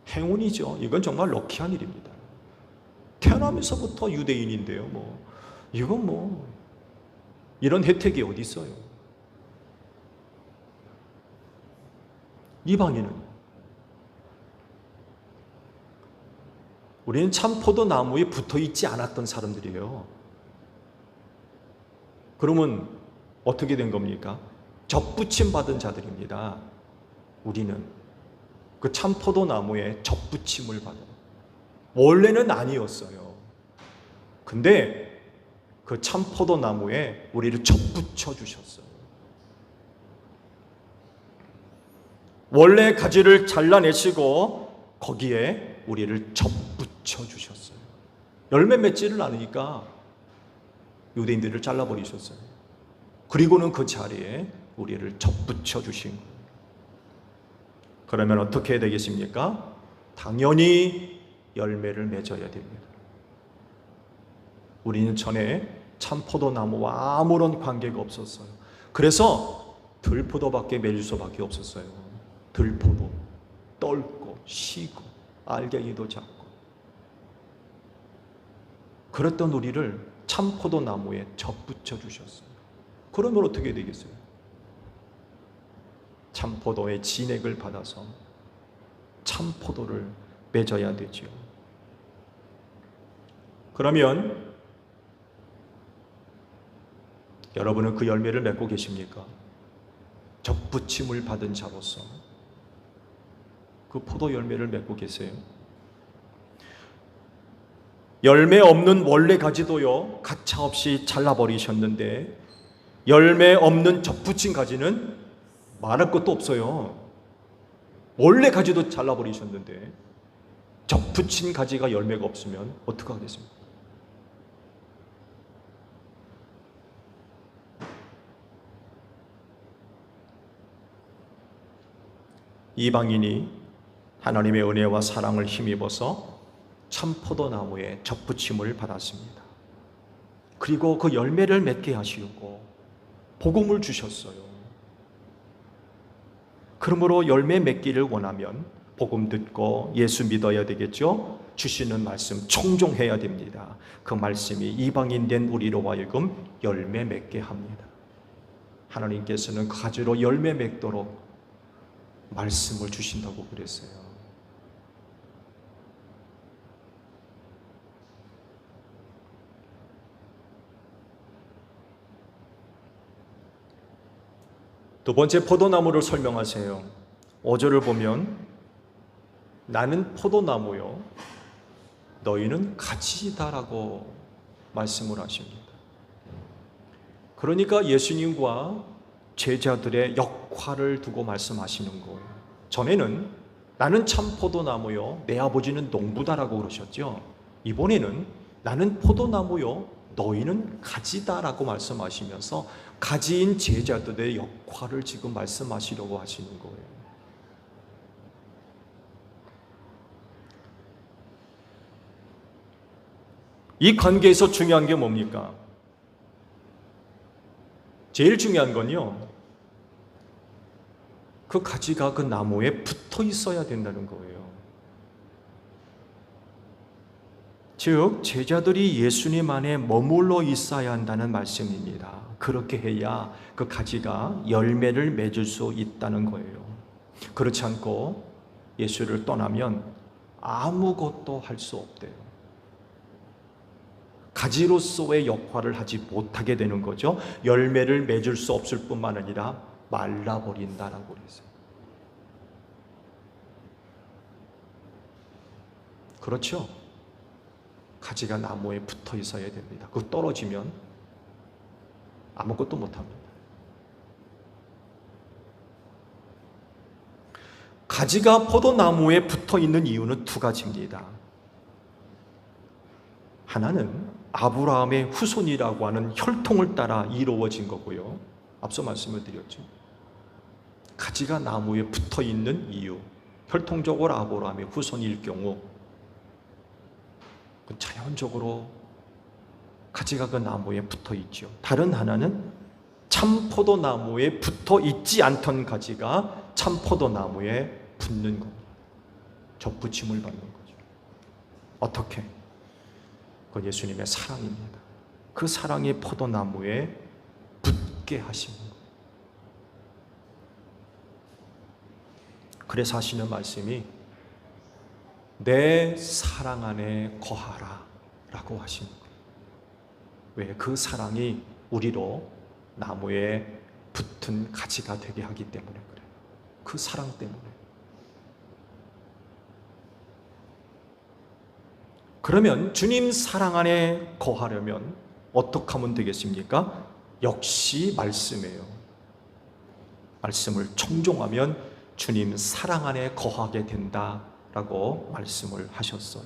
행운이죠. 이건 정말 럭키한 일입니다. 태어나면서부터 유대인인데요. 이건 이런 혜택이 어디 있어요? 이방인은 우리는 참 포도나무에 붙어있지 않았던 사람들이에요. 그러면 어떻게 된 겁니까? 접붙임 받은 자들입니다. 우리는 그 참 포도나무에 접붙임을 받아요. 원래는 아니었어요. 근데 그 참 포도나무에 우리를 접붙여 주셨어요. 원래 가지를 잘라내시고 거기에 우리를 접붙여 주셨어요. 열매 맺지를 않으니까 유대인들을 잘라버리셨어요. 그리고는 그 자리에 우리를 접붙여 주신 거예요. 그러면 어떻게 해야 되겠습니까? 당연히 열매를 맺어야 됩니다. 우리는 전에 참 포도나무와 아무런 관계가 없었어요. 그래서 들포도밖에 맺을 수밖에 없었어요. 들포도, 떫고 시고 알갱이도 작고. 그랬던 우리를 참 포도나무에 접붙여 주셨어요. 그러면 어떻게 되겠어요? 참 포도의 진액을 받아서 참 포도를 맺어야 되지요. 그러면 여러분은 그 열매를 맺고 계십니까? 접붙임을 받은 자로서 그 포도 열매를 맺고 계세요. 열매 없는 원래 가지도요, 가차없이 잘라버리셨는데 열매 없는 접붙인 가지는 말할 것도 없어요. 원래 가지도 잘라버리셨는데 접붙인 가지가 열매가 없으면 어떻게 하겠습니까? 이방인이 하나님의 은혜와 사랑을 힘입어서 참 포도나무에 접붙임을 받았습니다. 그리고 그 열매를 맺게 하시고 복음을 주셨어요. 그러므로 열매 맺기를 원하면 복음 듣고 예수 믿어야 되겠죠. 주시는 말씀 청종해야 됩니다. 그 말씀이 이방인 된 우리로 하여금 열매 맺게 합니다. 하나님께서는 그 가지로 열매 맺도록 말씀을 주신다고 그랬어요. 두 번째 포도나무를 설명하세요. 5절을 보면 나는 포도나무요 너희는 가지다라고 말씀을 하십니다. 그러니까 예수님과 제자들의 역할을 두고 말씀하시는 거예요. 전에는 나는 참 포도나무요 내 아버지는 농부다라고 그러셨죠. 이번에는 나는 포도나무요 너희는 가지다라고 말씀하시면서 가지인 제자들의 역할을 지금 말씀하시려고 하시는 거예요. 이 관계에서 중요한 게 뭡니까? 제일 중요한 건요, 그 가지가 그 나무에 붙어 있어야 된다는 거예요. 즉, 제자들이 예수님 안에 머물러 있어야 한다는 말씀입니다. 그렇게 해야 그 가지가 열매를 맺을 수 있다는 거예요. 그렇지 않고 예수를 떠나면 아무것도 할 수 없대요. 가지로서의 역할을 하지 못하게 되는 거죠. 열매를 맺을 수 없을 뿐만 아니라 말라버린다라고 그랬어요. 그렇죠? 가지가 나무에 붙어 있어야 됩니다. 그거 떨어지면 아무것도 못합니다. 가지가 포도나무에 붙어 있는 이유는 두 가지입니다. 하나는 아브라함의 후손이라고 하는 혈통을 따라 이루어진 거고요. 앞서 말씀을 드렸죠. 가지가 나무에 붙어 있는 이유, 혈통적으로 아브라함의 후손일 경우 자연적으로 가지가 그 나무에 붙어 있죠. 다른 하나는 참 포도나무에 붙어 있지 않던 가지가 참 포도나무에 붙는 겁니다. 접붙임을 받는 거죠. 어떻게? 그건 예수님의 사랑입니다. 그 사랑이 포도나무에 붙게 하시는 거예요. 그래서 하시는 말씀이 내 사랑 안에 거하라 라고 하시는 거예요. 왜? 그 사랑이 우리로 나무에 붙은 가지가 되게 하기 때문에 그래요. 그 사랑 때문에. 그러면 주님 사랑 안에 거하려면 어떻게 하면 되겠습니까? 역시 말씀이에요. 말씀을 청종하면 주님 사랑 안에 거하게 된다라고 말씀을 하셨어요.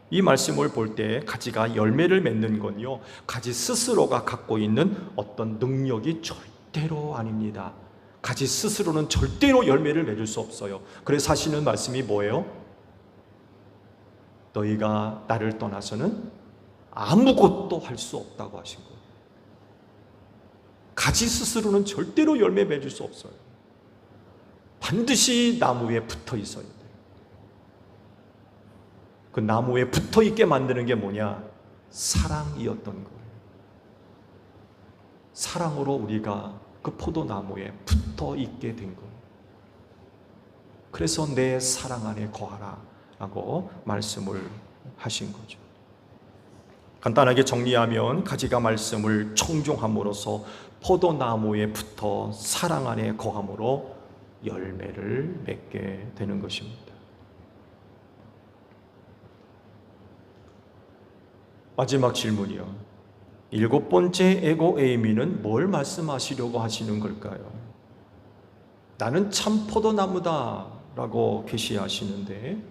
이 말씀을 볼 때 가지가 열매를 맺는 건요, 가지 스스로가 갖고 있는 어떤 능력이 절대로 아닙니다. 가지 스스로는 절대로 열매를 맺을 수 없어요. 그래서 하시는 말씀이 뭐예요? 너희가 나를 떠나서는 아무것도 할 수 없다고 하신 거예요. 가지 스스로는 절대로 열매 맺을 수 없어요. 반드시 나무에 붙어 있어야 돼요. 그 나무에 붙어 있게 만드는 게 뭐냐? 사랑이었던 거예요. 사랑으로 우리가 그 포도나무에 붙어 있게 된 거예요. 그래서 내 사랑 안에 거하라 라고 말씀을 하신 거죠. 간단하게 정리하면 가지가 말씀을 청종함으로써 포도나무에 붙어 사랑 안에 거함으로 열매를 맺게 되는 것입니다. 마지막 질문이요. 7번째 에고 에이미는 뭘 말씀하시려고 하시는 걸까요? 나는 참 포도나무다 라고 계시하시는데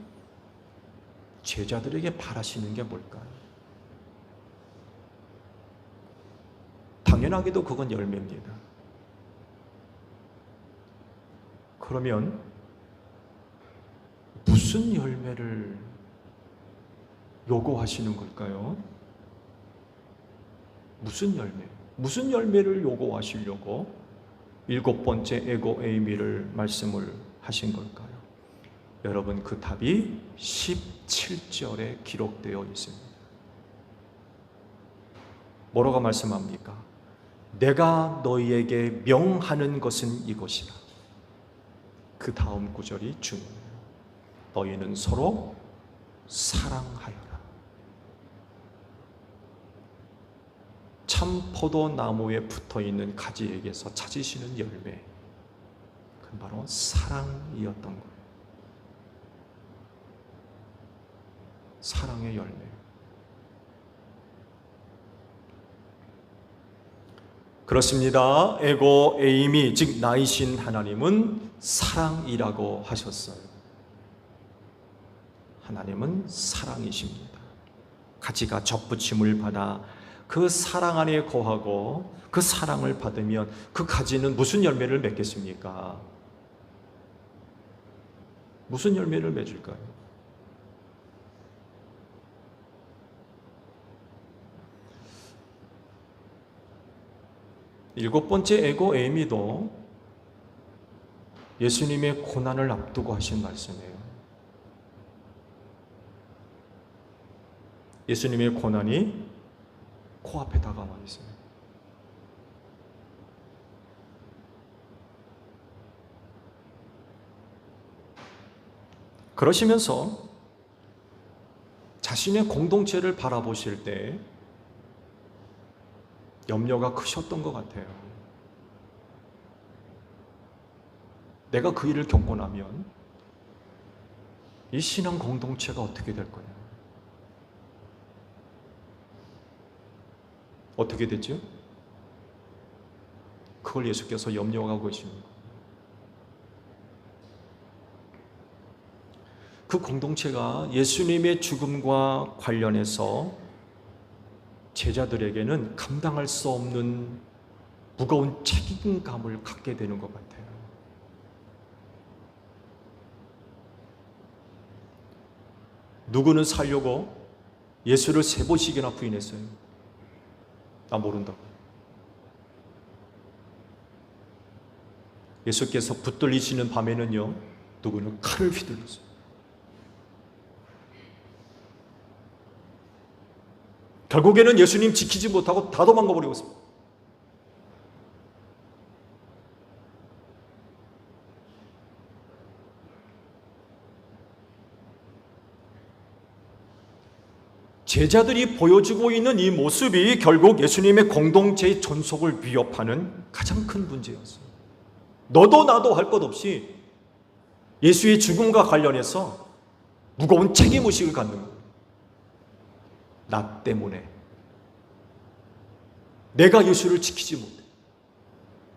제자들에게 바라시는 게 뭘까요? 당연하게도 그건 열매입니다. 그러면 무슨 열매를 요구하시는 걸까요? 무슨 열매? 무슨 열매를 요구하시려고 7번째 에고 에이미를 말씀을 하신 걸까요? 여러분, 그 답이 17절에 기록되어 있습니다. 뭐라고 말씀합니까? 내가 너희에게 명하는 것은 이것이다. 그 다음 구절이 중요해요. 너희는 서로 사랑하여라. 참 포도나무에 붙어있는 가지에게서 찾으시는 열매, 그건 바로 사랑이었던 거예요. 사랑의 열매. 그렇습니다. 에고 에이미, 즉 나이신 하나님은 사랑이라고 하셨어요. 하나님은 사랑이십니다. 가지가 접붙임을 받아 그 사랑 안에 거하고 그 사랑을 받으면 그 가지는 무슨 열매를 맺겠습니까? 무슨 열매를 맺을까요? 일곱 번째 에고 에이미도 예수님의 고난을 앞두고 하신 말씀이에요. 예수님의 고난이 코앞에 다가와 있어요. 그러시면서 자신의 공동체를 바라보실 때 염려가 크셨던 것 같아요. 내가 그 일을 겪고 나면 이 신앙 공동체가 어떻게 될 거냐? 어떻게 됐죠? 그걸 예수께서 염려하고 계십니다. 그 공동체가 예수님의 죽음과 관련해서 제자들에게는 감당할 수 없는 무거운 책임감을 갖게 되는 것 같아요. 누구는 살려고 예수를 3번씩이나 부인했어요. 나 모른다고. 예수께서 붙들리시는 밤에는요, 누구는 칼을 휘둘렀어요. 결국에는 예수님 지키지 못하고 다 도망가 버리고 있습니다. 제자들이 보여주고 있는 이 모습이 결국 예수님의 공동체의 존속을 위협하는 가장 큰 문제였어요. 너도 나도 할 것 없이 예수의 죽음과 관련해서 무거운 책임의식을 갖는 거예요. 나 때문에 내가 예수를 지키지 못해.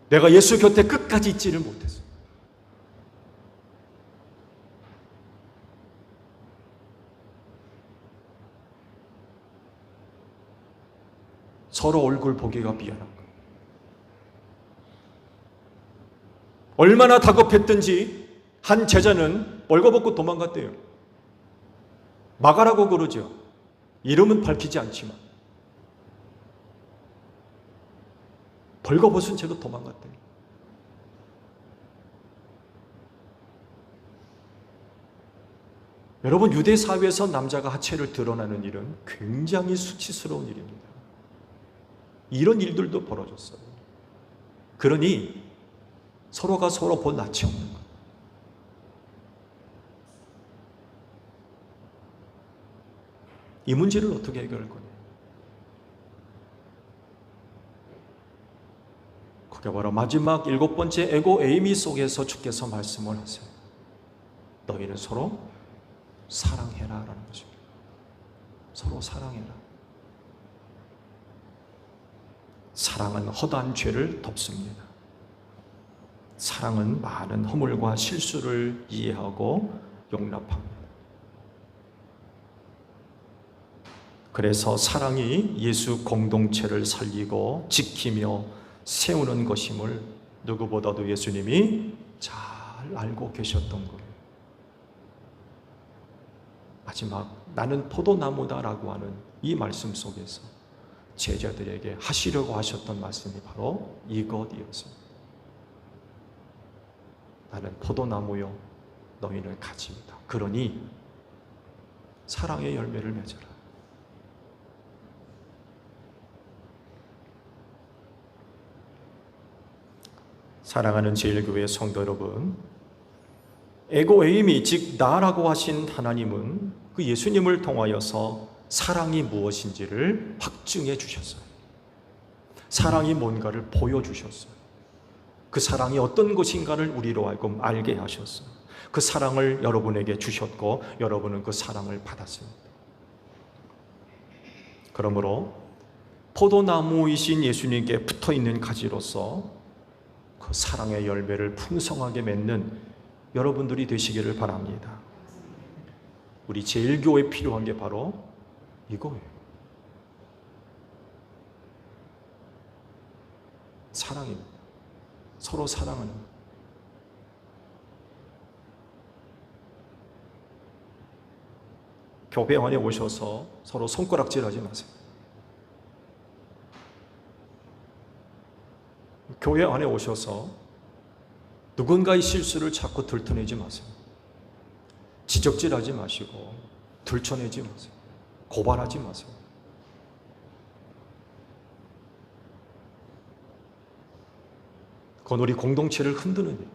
내가 예수 곁에 끝까지 있지를 못했어. 서로 얼굴 보기가 미안한 거예요. 얼마나 다급했든지 한 제자는 벌거벗고 도망갔대요. 마가라고 그러죠. 이름은 밝히지 않지만 벌거벗은 채로 도망갔대요. 여러분, 유대 사회에서 남자가 하체를 드러나는 일은 굉장히 수치스러운 일입니다. 이런 일들도 벌어졌어요. 그러니 서로가 서로 본 낯이 없는 거예요. 이 문제를 어떻게 해결할 거냐? 그게 바로 마지막 7번째 에고 에이미 속에서 주께서 말씀을 하세요. 너희는 서로 사랑해라 라는 것입니다. 서로 사랑해라. 사랑은 허다한 죄를 덮습니다. 사랑은 많은 허물과 실수를 이해하고 용납합니다. 그래서 사랑이 예수 공동체를 살리고 지키며 세우는 것임을 누구보다도 예수님이 잘 알고 계셨던 거예요. 마지막 나는 포도나무다라고 하는 이 말씀 속에서 제자들에게 하시려고 하셨던 말씀이 바로 이것이었습니다. 나는 포도나무요 너희는 가지이다. 그러니 사랑의 열매를 맺어라. 사랑하는 제일교회 성도 여러분, 에고 에이미, 즉 나라고 하신 하나님은 그 예수님을 통하여서 사랑이 무엇인지를 확증해 주셨어요. 사랑이 뭔가를 보여주셨어요. 그 사랑이 어떤 것인가를 우리로 하여금 알게 하셨어요. 그 사랑을 여러분에게 주셨고 여러분은 그 사랑을 받았습니다. 그러므로 포도나무이신 예수님께 붙어있는 가지로서 그 사랑의 열매를 풍성하게 맺는 여러분들이 되시기를 바랍니다. 우리 제1교회에 필요한 게 바로 이거예요. 사랑입니다. 서로 사랑하는 것. 교회 안에 오셔서 서로 손가락질하지 마세요. 교회 안에 오셔서 누군가의 실수를 자꾸 들춰내지 마세요. 지적질하지 마시고 들춰내지 마세요. 고발하지 마세요. 그건 우리 공동체를 흔드는 일,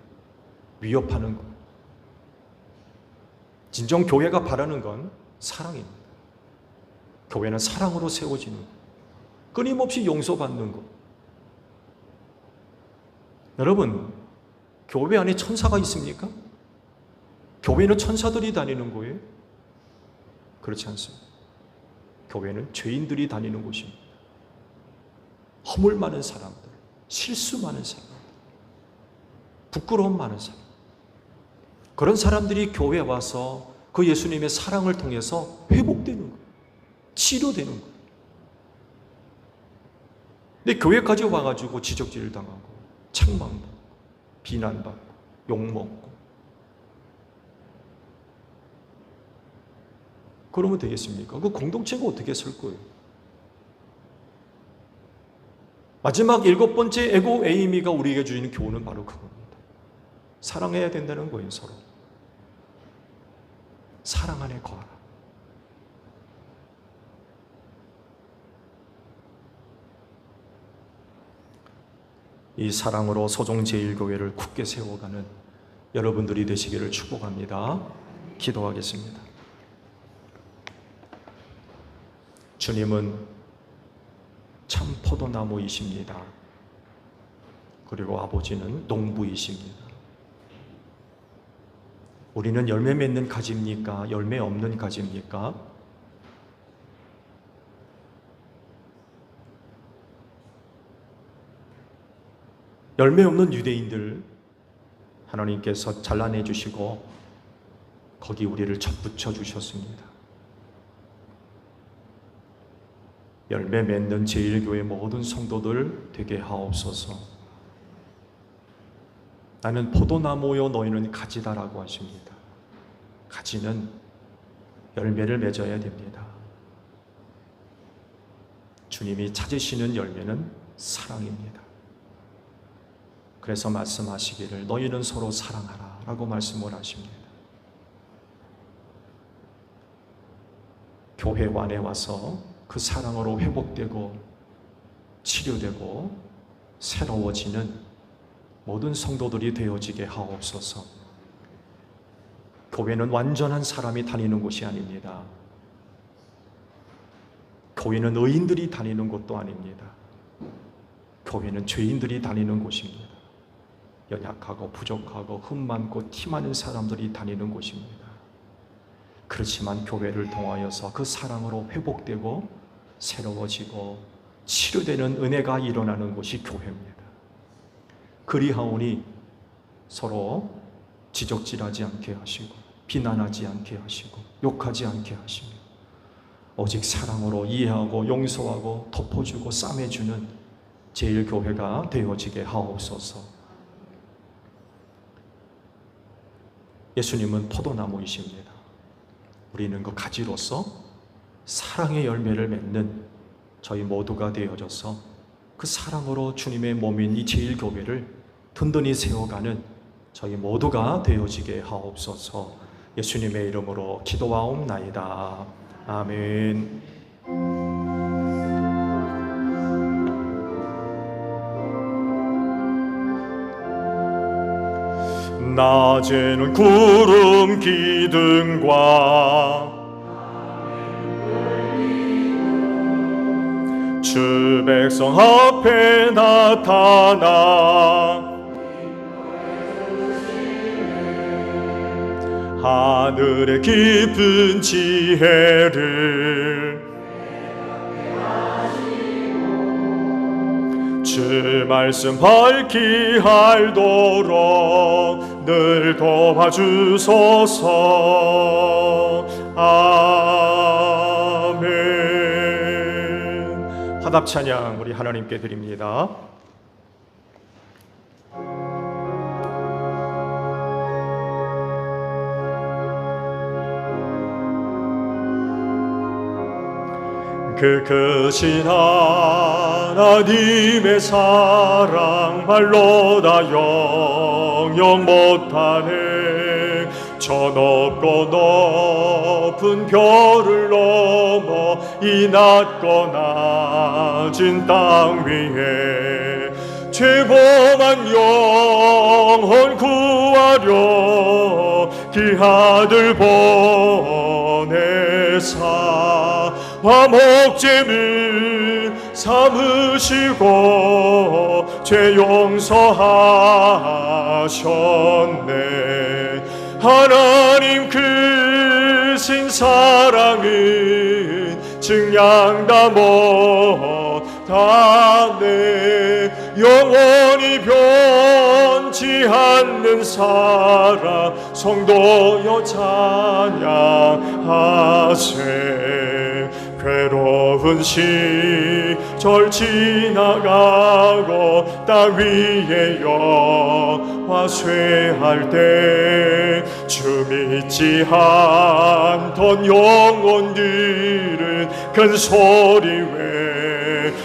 위협하는 것. 진정 교회가 바라는 건 사랑입니다. 교회는 사랑으로 세워지는 것, 끊임없이 용서받는 것. 여러분, 교회 안에 천사가 있습니까? 교회는 천사들이 다니는 거예요? 그렇지 않습니다. 교회는 죄인들이 다니는 곳입니다. 허물 많은 사람들, 실수 많은 사람들, 부끄러움 많은 사람, 그런 사람들이 교회에 와서 그 예수님의 사랑을 통해서 회복되는 거예요. 치료되는 거예요. 근데 교회까지 와가지고 지적질을 당하고 책망받고 비난받고 욕먹고 그러면 되겠습니까? 그 공동체가 어떻게 설 거예요? 마지막 7번째 에고 에이미가 우리에게 주는 교훈은 바로 그겁니다. 사랑해야 된다는 거예요. 서로 사랑 안에 거하라. 이 사랑으로 소종 제1교회를 굳게 세워가는 여러분들이 되시기를 축복합니다. 기도하겠습니다. 주님은 참 포도나무이십니다. 그리고 아버지는 농부이십니다. 우리는 열매 맺는 가지입니까? 열매 없는 가지입니까? 열매 없는 유대인들 하나님께서 잘라내 주시고 거기 우리를 접붙여 주셨습니다. 열매 맺는 제1교회 모든 성도들 되게 하옵소서. 나는 포도나무요 너희는 가지다라고 하십니다. 가지는 열매를 맺어야 됩니다. 주님이 찾으시는 열매는 사랑입니다. 그래서 말씀하시기를 너희는 서로 사랑하라 라고 말씀을 하십니다. 교회 안에 와서 그 사랑으로 회복되고 치료되고 새로워지는 모든 성도들이 되어지게 하옵소서. 교회는 완전한 사람이 다니는 곳이 아닙니다. 교회는 의인들이 다니는 곳도 아닙니다. 교회는 죄인들이 다니는 곳입니다. 연약하고 부족하고 흠 많고 티 많은 사람들이 다니는 곳입니다. 그렇지만 교회를 통하여서 그 사랑으로 회복되고 새로워지고 치료되는 은혜가 일어나는 곳이 교회입니다. 그리하오니 서로 지적질하지 않게 하시고 비난하지 않게 하시고 욕하지 않게 하시며 오직 사랑으로 이해하고 용서하고 덮어주고 싸매주는 제1교회가 되어지게 하옵소서. 예수님은 포도나무이십니다. 우리는 그 가지로서 사랑의 열매를 맺는 저희 모두가 되어져서 그 사랑으로 주님의 몸인 이 제1교회를 든든히 세워가는 저희 모두가 되어지게 하옵소서. 예수님의 이름으로 기도하옵나이다. 아멘. 낮에는 구름 기둥과 주 그 백성 앞에 나타나 하늘의 깊은 지혜를 주 말씀 밝히 알도록 늘 도와주소서. 아멘. 화답 찬양 우리 하나님께 드립니다. 그 크신 하나님의 사랑 말로 다 영영 못하네. 저 높고 높은 별을 넘어 이 낮고 낮은 땅 위에 죄범한 영혼 구하려 귀하들 보내사 화목제물 삼으시고 죄 용서하셨네. 하나님 크신 사랑은 증량다 못하네. 영원히 변치 않는 사랑 성도여 찬양하세. 괴로운 시절 지나가고 땅 위에 여와 쇠할 때 주 믿지 않던 영혼들은 큰 소리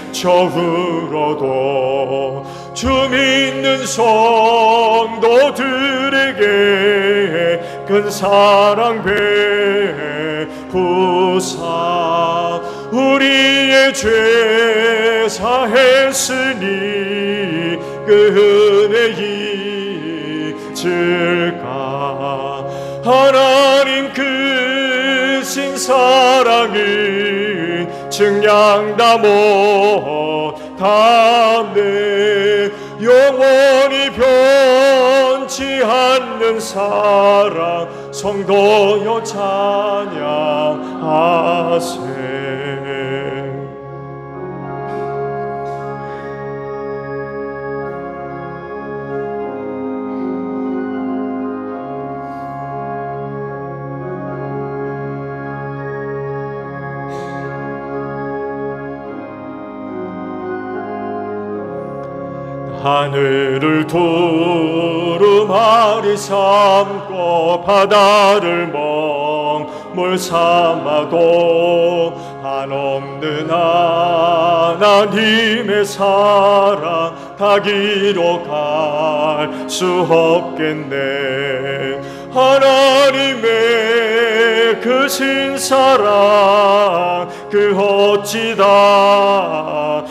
외쳐 울어도 주 믿는 성도들에게 큰 사랑 베푸사 우리의 죄 사했으니 그 은혜 잊을까. 하나님 크신 사랑은 증량다 못하네. 영원히 변치 않는 사랑 성도여 찬양하세. 하늘을 두루마리 삼고 바다를 먹물 삼아도 한없는 하나님의 사랑 닿기로 갈 수 없겠네. 하나님의 크신 사랑 그 어찌 닿을까.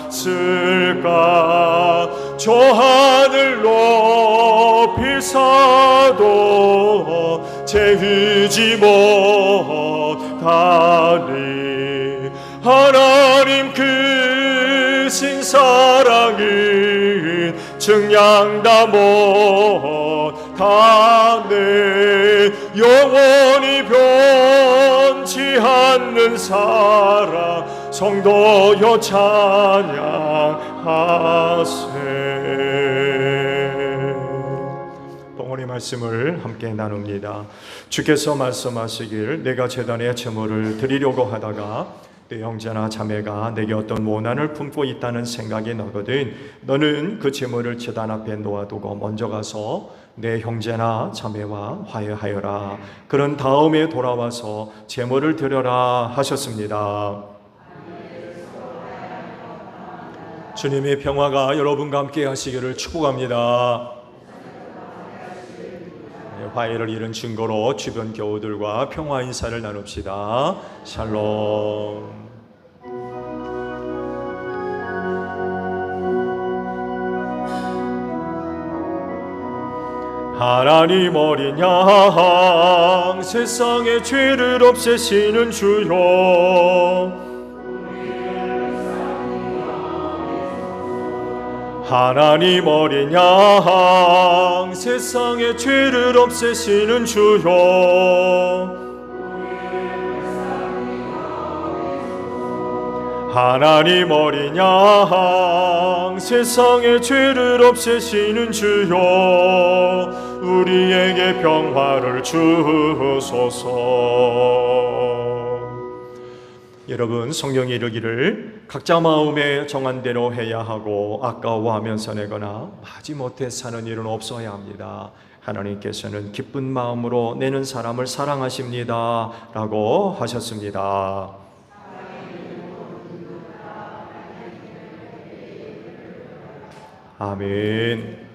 저 하늘 높이 사도 재우지 못하니. 하나님 크신 사랑은 증량다 못하네. 영원히 변치 않는 사랑 성도여 찬양하세. 봉헌의 말씀을 함께 나눕니다. 주께서 말씀하시길 내가 제단에 제물을 드리려고 하다가 내 형제나 자매가 내게 어떤 원한을 품고 있다는 생각이 나거든 너는 그 제물을 제단 앞에 놓아두고 먼저 가서 내 형제나 자매와 화해하여라. 그런 다음에 돌아와서 제물을 드려라 하셨습니다. 주님의 평화가 여러분과 함께 하시기를 축복합니다. 화해를 이룬 증거로 주변 교우들과 평화 인사를 나눕시다. 샬롬. 하나님 어린 양 세상의 죄를 없애시는 주여 하나님 어린 양 세상의 죄를 없애시는 주여 하나님 어린 양 세상의 죄를 없애시는 주여 우리에게 평화를 주소서. 여러분, 성경에 이르기를 각자 마음에 정한 대로 해야 하고 아까워하면서 내거나 마지못해 사는 일은 없어야 합니다. 하나님께서는 기쁜 마음으로 내는 사람을 사랑하십니다 라고 하셨습니다. 아멘.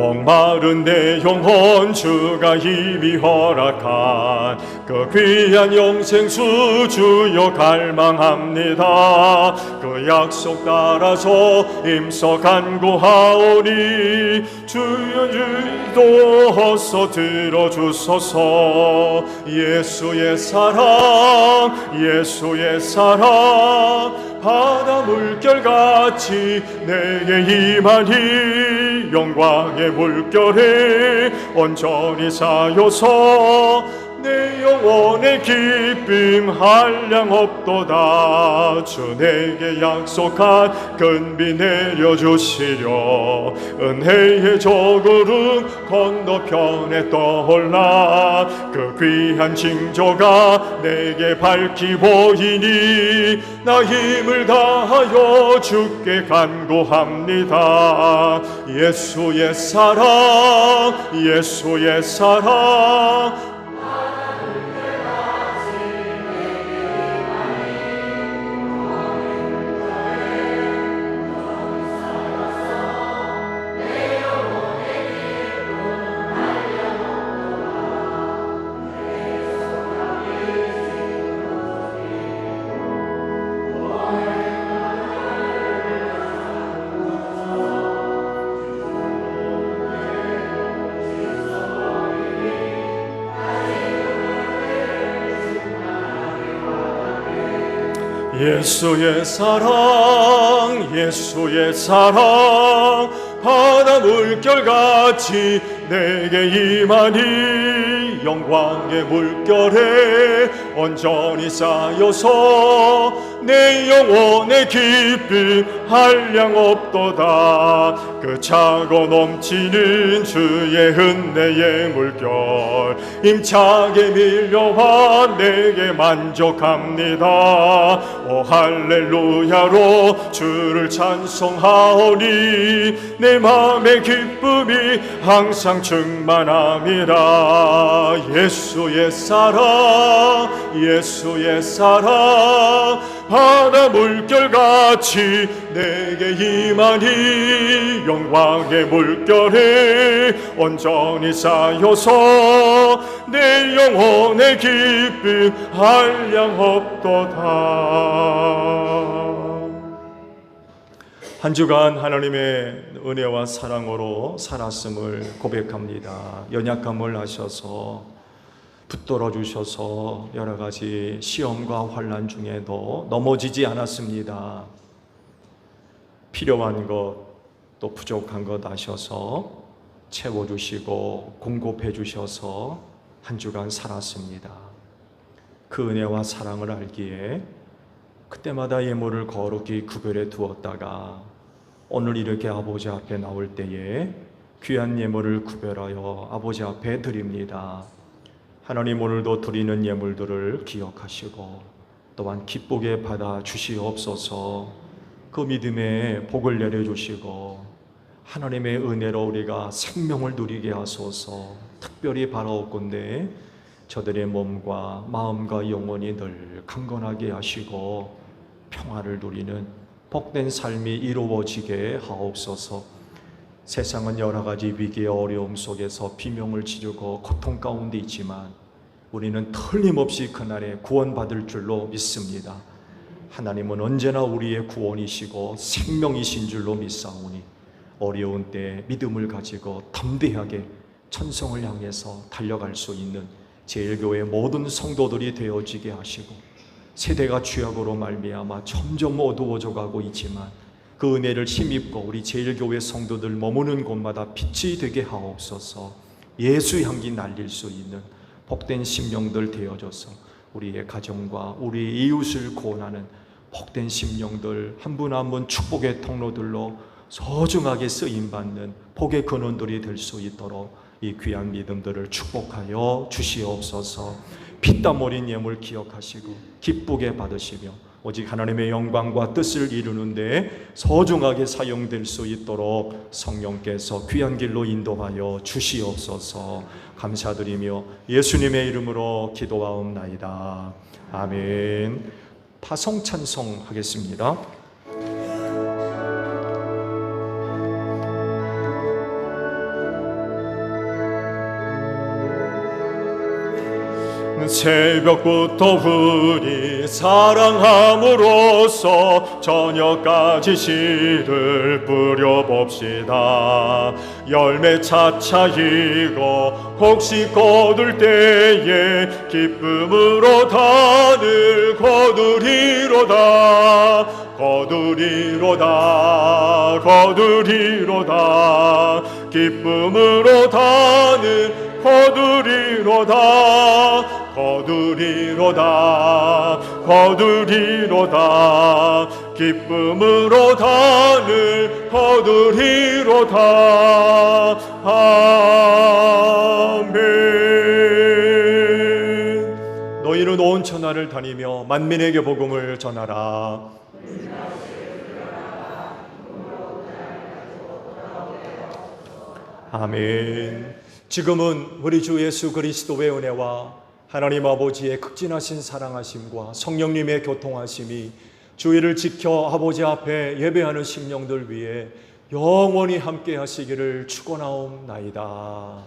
목마른 내 영혼 주가 이미 허락한 그 귀한 영생수 주여 갈망합니다. 그 약속 따라서 임서 간구하오니 주여 주도서 들어주소서. 예수의 사랑 예수의 사랑 바다 물결같이 내게 임하니 영광의 물결에 온전히 쌓여서 내 영혼의 기쁨 한량 없도다. 주 내게 약속한 끈비 내려주시려 은혜의 저구름 건너편에 떠올라 그 귀한 징조가 내게 밝히 보이니 나 힘을 다하여 주께 간구합니다. 예수의 사랑 예수의 사랑 예수의 사랑 예수의 사랑 바다 물결같이 내게 임하니 영광의 물결에 온전히 쌓여서 내 영혼의 기쁨 한량 없도다. 그 차고 넘치는 주의 은혜의 물결 힘차게 밀려와 내게 만족합니다. 오 할렐루야로 주를 찬송하오니 내 마음의 기쁨이 항상 충만함이라. 예수의 사랑 예수의 사랑 바다 물결같이 내게 임하니 영광의 물결에 온전히 쌓여서 내 영혼의 기쁨 한량 없도다. 한 주간 하나님의 은혜와 사랑으로 살았음을 고백합니다. 연약함을 하셔서 붙들어 주셔서 여러 가지 시험과 환난 중에도 넘어지지 않았습니다. 필요한 것 또 부족한 것 아셔서 채워주시고 공급해 주셔서 한 주간 살았습니다. 그 은혜와 사랑을 알기에 그때마다 예물을 거룩히 구별해 두었다가 오늘 이렇게 아버지 앞에 나올 때에 귀한 예물을 구별하여 아버지 앞에 드립니다. 하나님, 오늘도 드리는 예물들을 기억하시고 또한 기쁘게 받아 주시옵소서. 그 믿음에 복을 내려주시고 하나님의 은혜로 우리가 생명을 누리게 하소서. 특별히 바라옵건대 저들의 몸과 마음과 영혼이 늘 강건하게 하시고 평화를 누리는 복된 삶이 이루어지게 하옵소서. 세상은 여러 가지 위기의 어려움 속에서 비명을 지르고 고통 가운데 있지만 우리는 틀림없이 그날에 구원받을 줄로 믿습니다. 하나님은 언제나 우리의 구원이시고 생명이신 줄로 믿사오니 어려운 때 믿음을 가지고 담대하게 천성을 향해서 달려갈 수 있는 제일교회 모든 성도들이 되어지게 하시고, 세대가 죄악으로 말미암아 점점 어두워져 가고 있지만 그 은혜를 힘입고 우리 제일교회 성도들 머무는 곳마다 빛이 되게 하옵소서. 예수 향기 날릴 수 있는 복된 심령들 되어져서 우리의 가정과 우리 이웃을 구원하는 복된 심령들 한 분 한 분 축복의 통로들로 소중하게 쓰임받는 복의 근원들이 될 수 있도록 이 귀한 믿음들을 축복하여 주시옵소서. 피땀 어린 예물 기억하시고 기쁘게 받으시며 오직 하나님의 영광과 뜻을 이루는데 소중하게 사용될 수 있도록 성령께서 귀한 길로 인도하여 주시옵소서. 감사드리며 예수님의 이름으로 기도하옵나이다. 아멘. 파송 찬송하겠습니다. 새벽부터 우리 사랑함으로써 저녁까지 씨를 뿌려봅시다. 열매 차차이고 혹시 거둘 때에 기쁨으로 단을 거두리로다. 거두리로다. 거두리로다. 기쁨으로 단을 거두리로다. 거두리로다. 거두리로다. 기쁨으로 단을 거두리로다. 아멘. 너희는 온 천하를 다니며 만민에게 복음을 전하라. 아멘. 지금은 우리 주 예수 그리스도의 은혜와 하나님 아버지의 극진하신 사랑하심과 성령님의 교통하심이 주의를 지켜 아버지 앞에 예배하는 심령들 위해 영원히 함께 하시기를 축원하옵나이다.